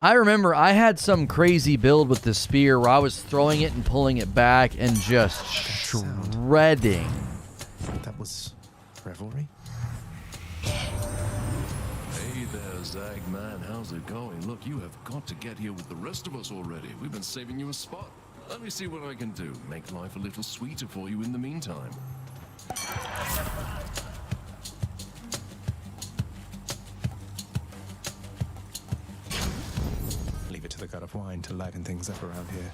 I remember I had some crazy build with the spear where I was throwing it and pulling it back and just shredding. That was revelry? Hey there, Zag man, how's it going? Look, you have got to get here with the rest of us already. We've been saving you a spot. Let me see what I can do. Make life a little sweeter for you in the meantime. Leave it to the god of wine to liven things up around here.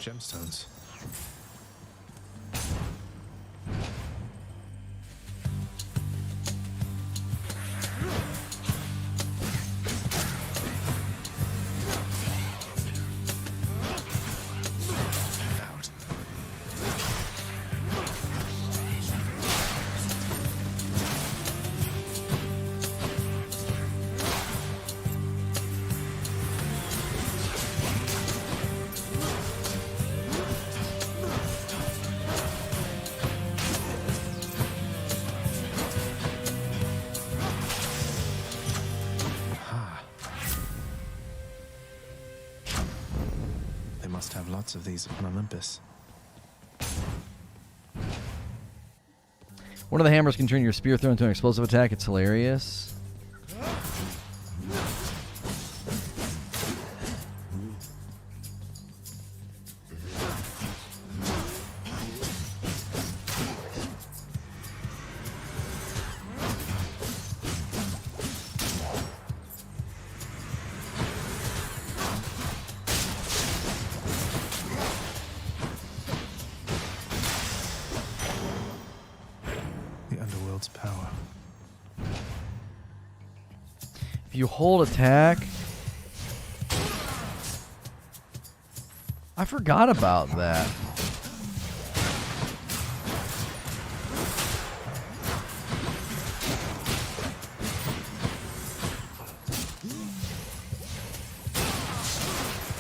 Gemstones. Out. They must have lots of these on Olympus. One of the hammers can turn your spear throw into an explosive attack. It's hilarious. you hold attack... I forgot about that.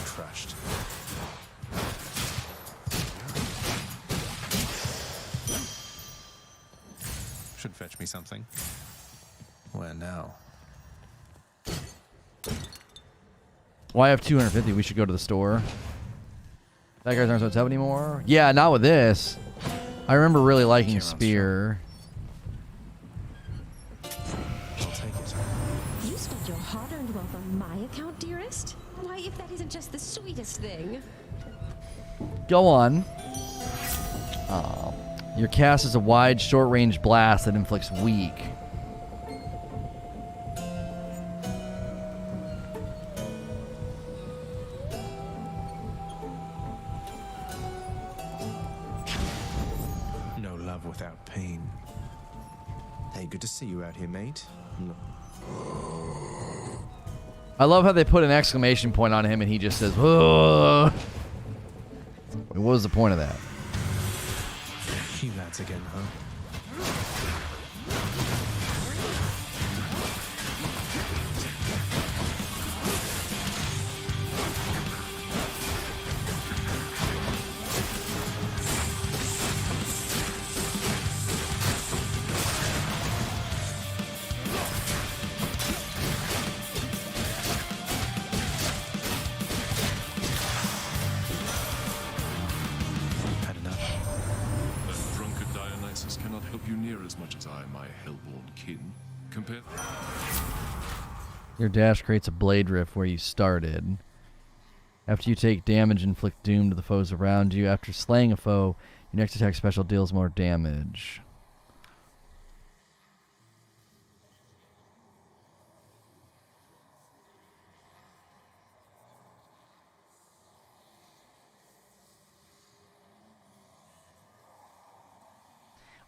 Crushed. Should fetch me something. Where now? Well, I have 250. We should go to the store. That guy's aren't so tough anymore. Yeah, not with this. I remember really liking Spear. I'll take it. You spent your hard-earned wealth on my account, dearest? Why, if that isn't just the sweetest thing. Go on. Oh. Your cast is a wide, short-range blast that inflicts weak. No love without pain. Hey, good to see you out here, mate. I love how they put an exclamation point on him and he just says, "Ugh." What was the point of that? You lads again, huh? As much as I, my hellborn kin. Compare. Your dash creates a blade rift where you started. After you take damage, inflict doom to the foes around you. After slaying a foe, your next attack special deals more damage.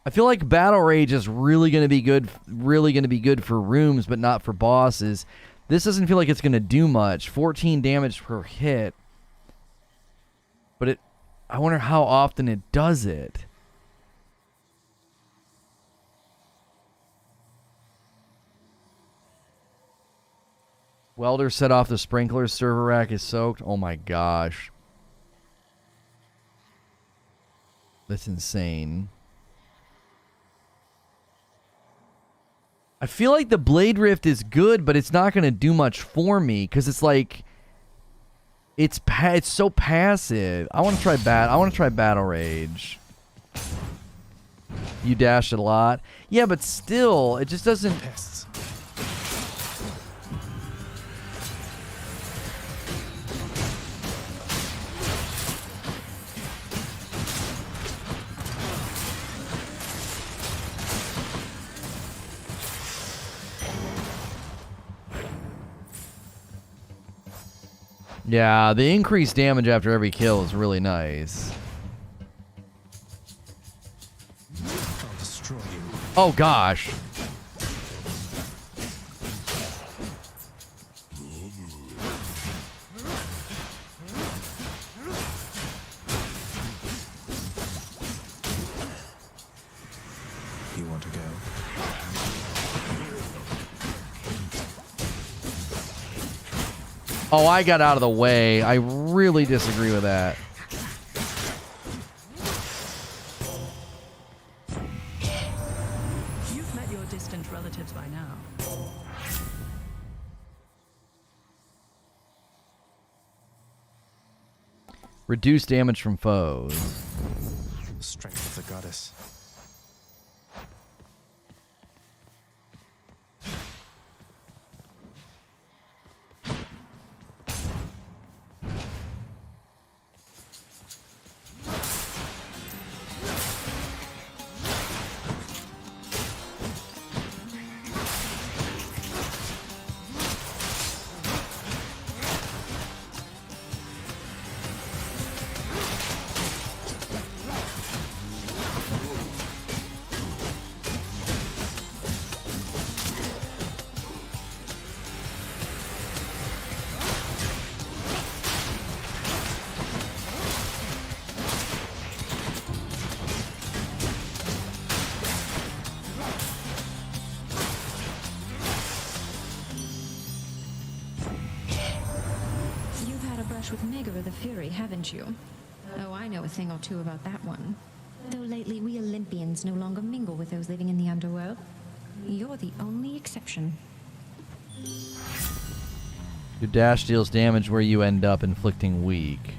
I feel like Battle Rage is really going to be good for rooms, but not for bosses. This doesn't feel like it's going to do much. 14 damage per hit. But I wonder how often it does it. Welder set off the sprinklers. Server rack is soaked. Oh my gosh. That's insane. I feel like the Blade Rift is good, but it's not going to do much for me because it's like it's so passive. I want to try Battle Rage. You dash it a lot. Yeah, but still, it just doesn't. Pests. Yeah, the increased damage after every kill is really nice. I'll destroy you. Oh gosh. You want to go? Oh, I got out of the way. I really disagree with that. You've met your distant relatives by now. Reduce damage from foes. Strength of the goddess. Trigger of the Fury, haven't you? Oh, I know a thing or two about that one. Though lately we Olympians no longer mingle with those living in the underworld. You're the only exception. Your dash deals damage where you end up, inflicting weak.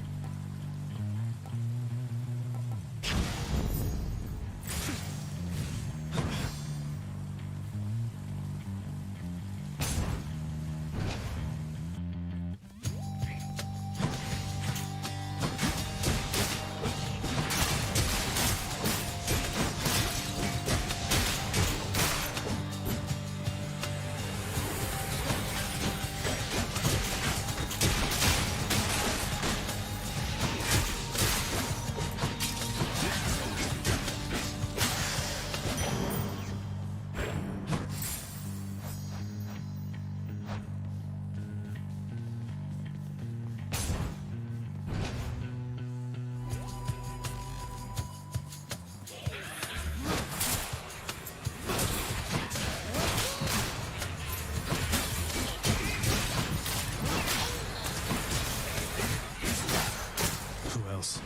Who else?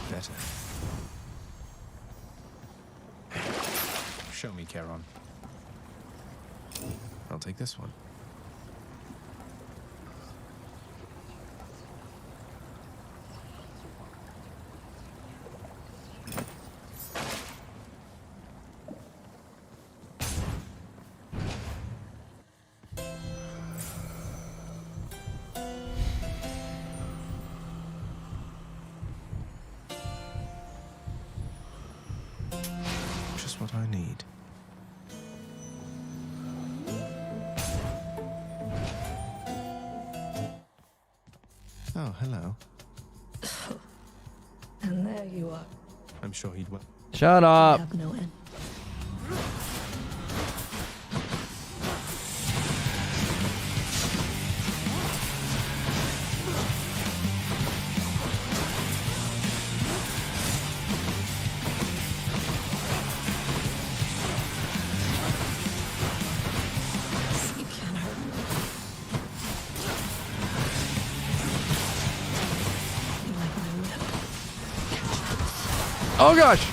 Better. Show me, Charon. I'll take this one. Just what I need. Oh, hello. And there you are. I'm sure he'd well. Shut I up. have no end. You can't hurt me. You like my whip? Oh gosh.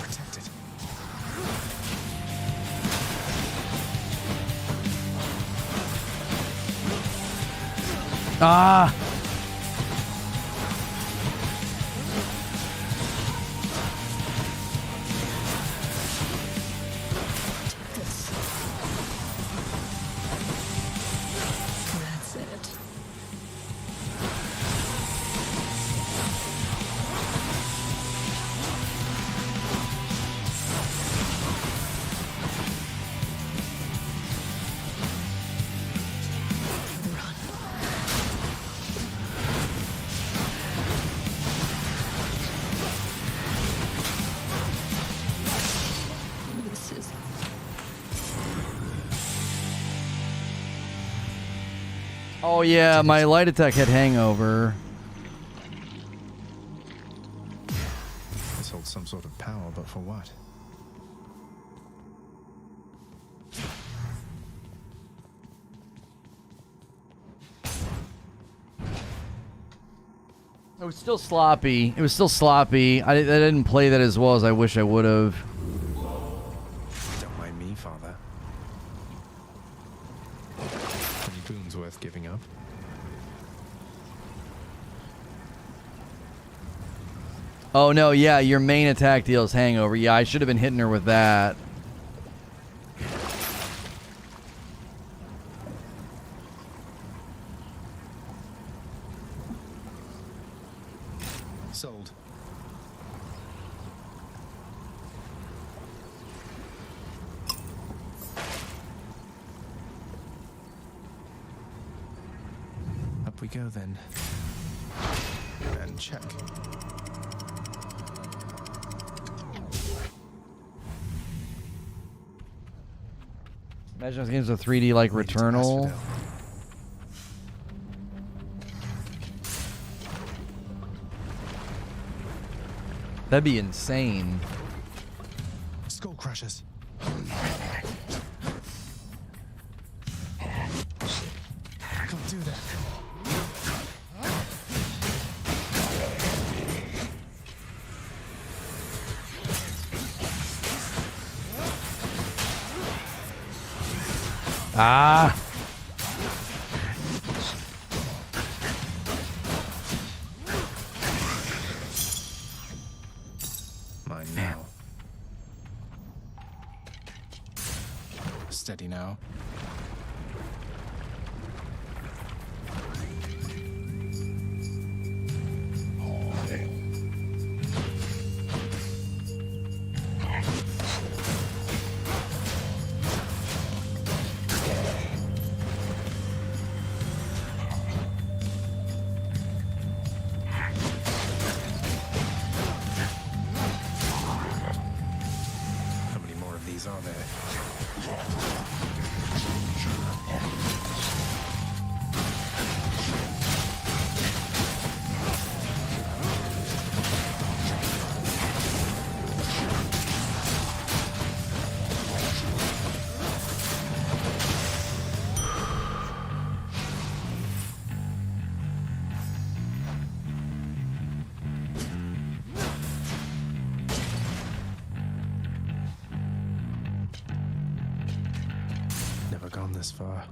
Protected. Ah. That's it. Run. This is Oh yeah, my light attack had hangover. This holds some sort of power, but for what? was still sloppy. It was still sloppy. I didn't play that as well as I wish I would have. Don't mind me, Father. Any boons worth giving up? Oh no, yeah, your main attack deals hangover. Yeah, I should have been hitting her with that. Sold. Up we go then. And check. Imagine this game's a 3D like Returnal. That'd be insane. Skull crushers. Can't do that. Ah. Mine now. Steady now. How many more of these are there? Never gone this far.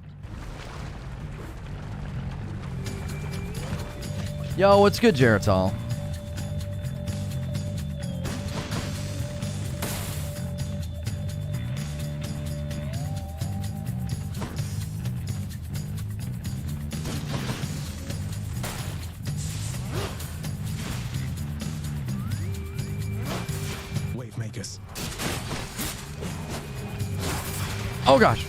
Yo, what's good, Geritol? Wave makers. Oh gosh.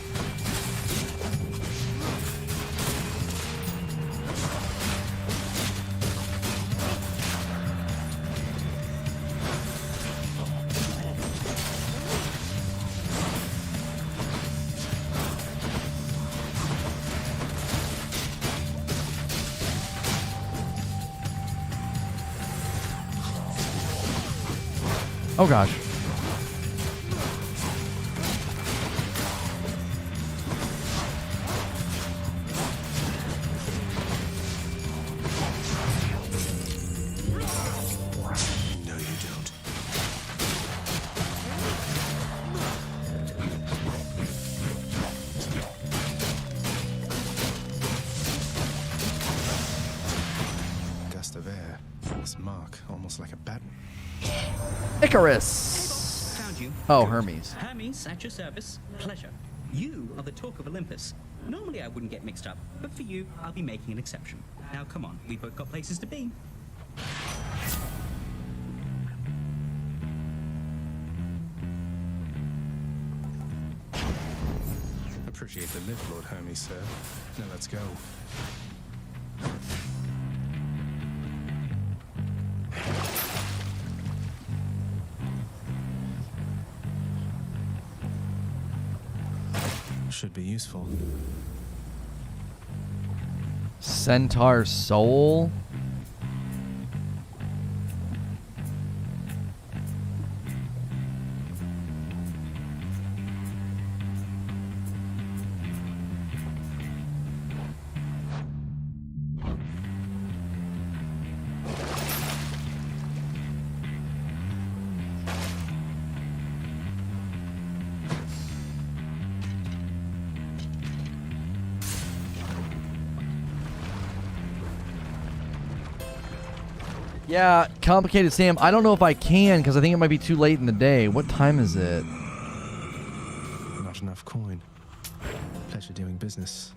Oh gosh. No, you don't. Gust of air. This mark, almost like a bat. Icarus. Found you. Oh, Good. Hermes. Hermes, at your service. Pleasure. You are the talk of Olympus. Normally I wouldn't get mixed up, but for you, I'll be making an exception. Now come on, we've both got places to be. Appreciate the lift, Lord Hermes, sir. Now let's go. Should be useful. Centaur Soul. Yeah, Complicated Sam. I don't know if I can because I think it might be too late in the day. What time is it? Not enough coin. Pleasure doing business.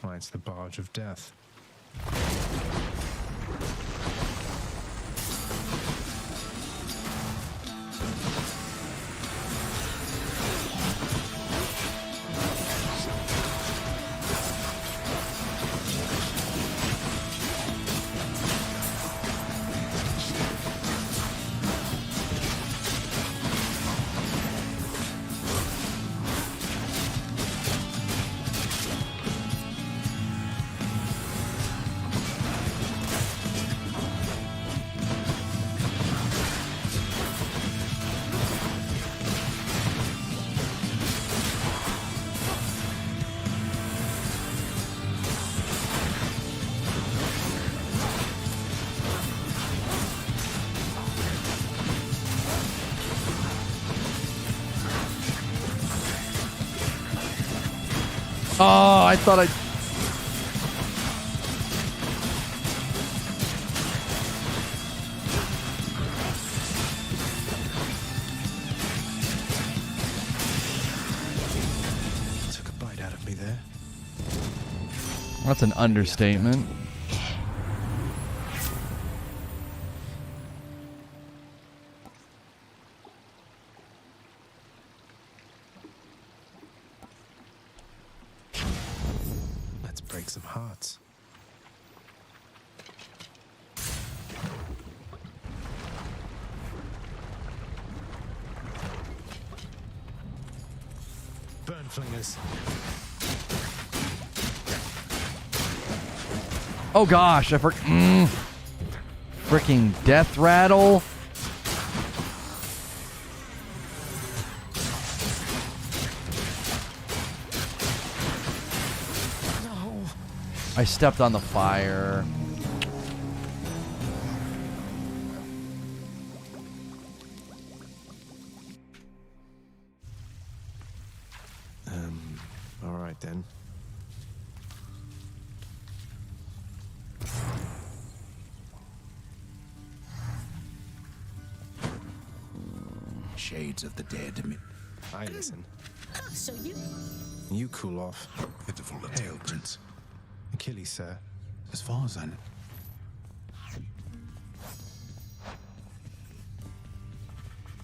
Why, it's the barge of death. Oh, I thought I... Took a bite out of me there. That's an understatement. Let's break some hearts. Burn flingers. Oh gosh, I freaking death rattle. No. I stepped on the fire. All right then. Shades of the dead. I listen. So you... You cool off. Pitiful tale, Prince. Achilles, sir. As far as I know.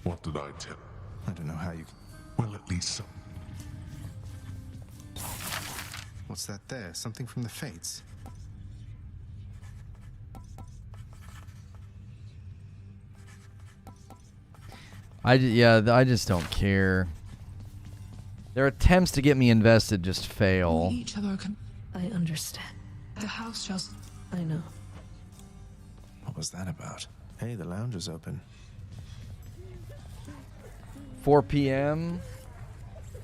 What did I tell? I don't know how you... Well, at least some. What's that there? Something from the Fates? I just don't care. Their attempts to get me invested just fail. Each other can... I understand. The house just... I know. What was that about? Hey, the lounge is open. 4 p.m.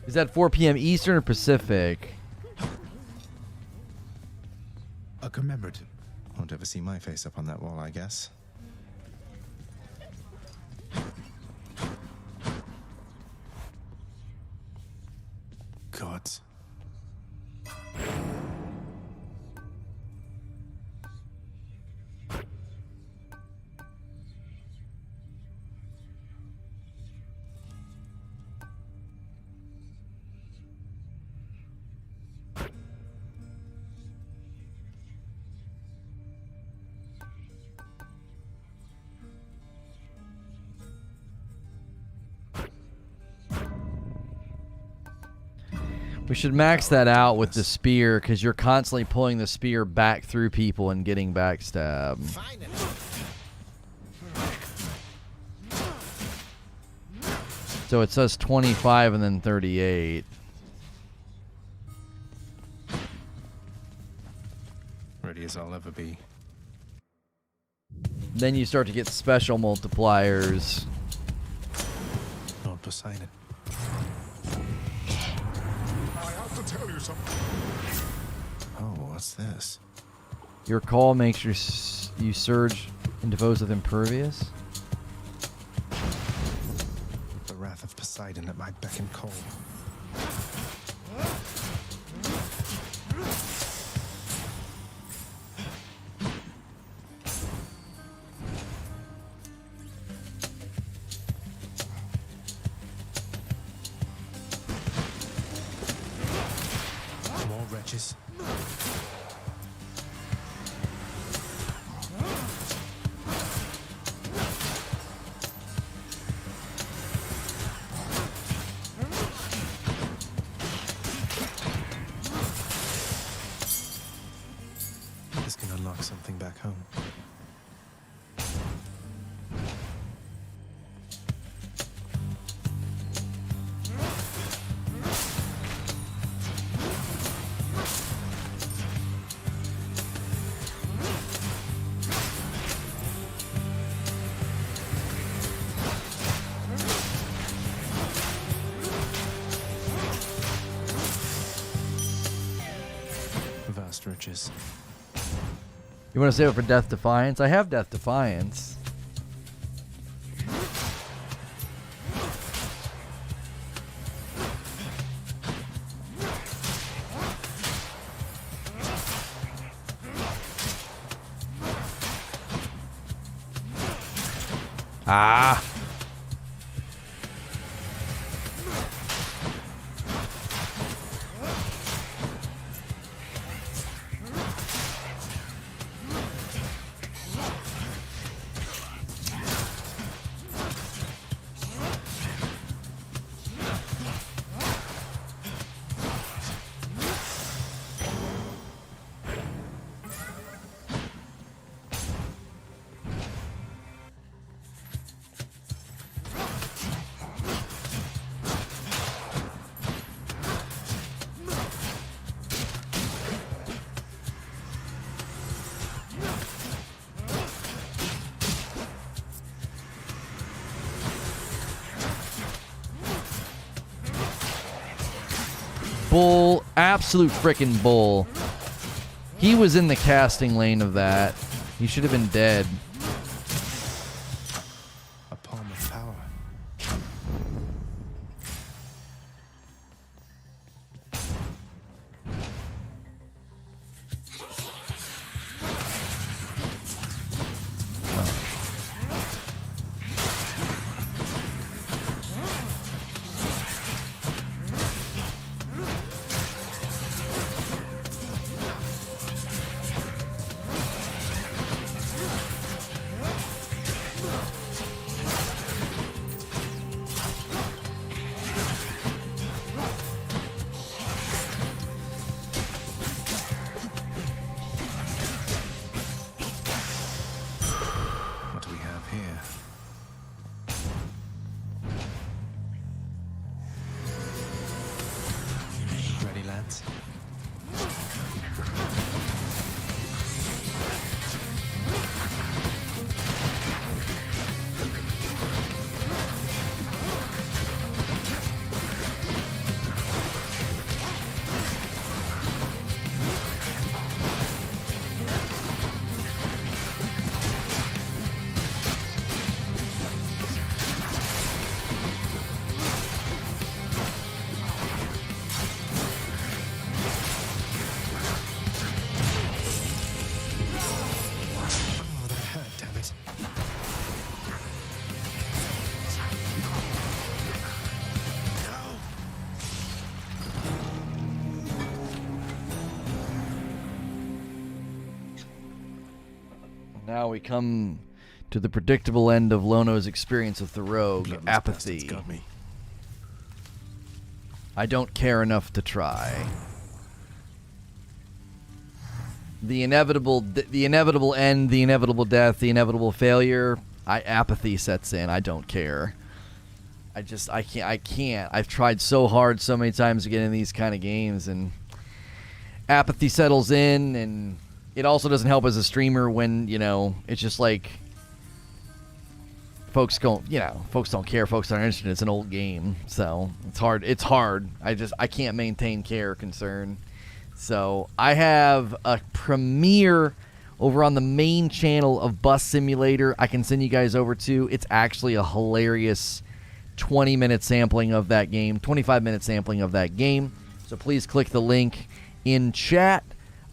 Is that 4 p.m. Eastern or Pacific? A commemorative. Won't ever see my face up on that wall, I guess. Gods. We should max that out with the spear because you're constantly pulling the spear back through people and getting backstabbed. So it says 25 and then 38. Ready as I'll ever be. Then you start to get special multipliers. Lord Poseidon. I have to tell you something. Oh, what's this? Your call makes you surge into foes with impervious. The wrath of Poseidon at my beck and call. More wretches. This can unlock something back home. Vast riches. You want to save it for Death Defiance? I have Death Defiance. Ah. Bull, absolute frickin' bull. He was in the casting lane of that. He should have been dead. A palm of power. What do we have here? Ready, lads? Oh, that hurt, damn it. Now we come to the predictable end of Lono's experience with the rogue, Bloodless apathy. bastards got me. I don't care enough to try. The inevitable end, the inevitable death, the inevitable failure. Apathy sets in. I don't care. I can't. I've tried so hard so many times to get in these kind of games, and apathy settles in, and it also doesn't help as a streamer when, it's just like folks don't care, folks aren't interested. It's an old game, so it's hard. I can't maintain care or concern. So I have a premiere over on the main channel of Bus Simulator I can send you guys over to. It's actually a hilarious 20-minute sampling of that game, 25-minute sampling of that game. So please click the link in chat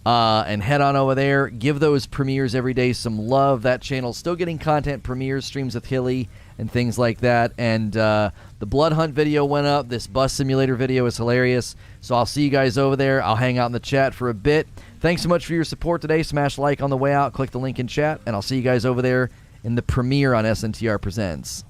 and head on over there. Give those premieres every day some love. That channel's still getting content, premieres, streams with Hilly, and things like that. And the Blood Hunt video went up. This bus simulator video is hilarious. So I'll see you guys over there. I'll hang out in the chat for a bit. Thanks so much for your support today. Smash like on the way out. Click the link in chat. And I'll see you guys over there in the premiere on SNTR Presents.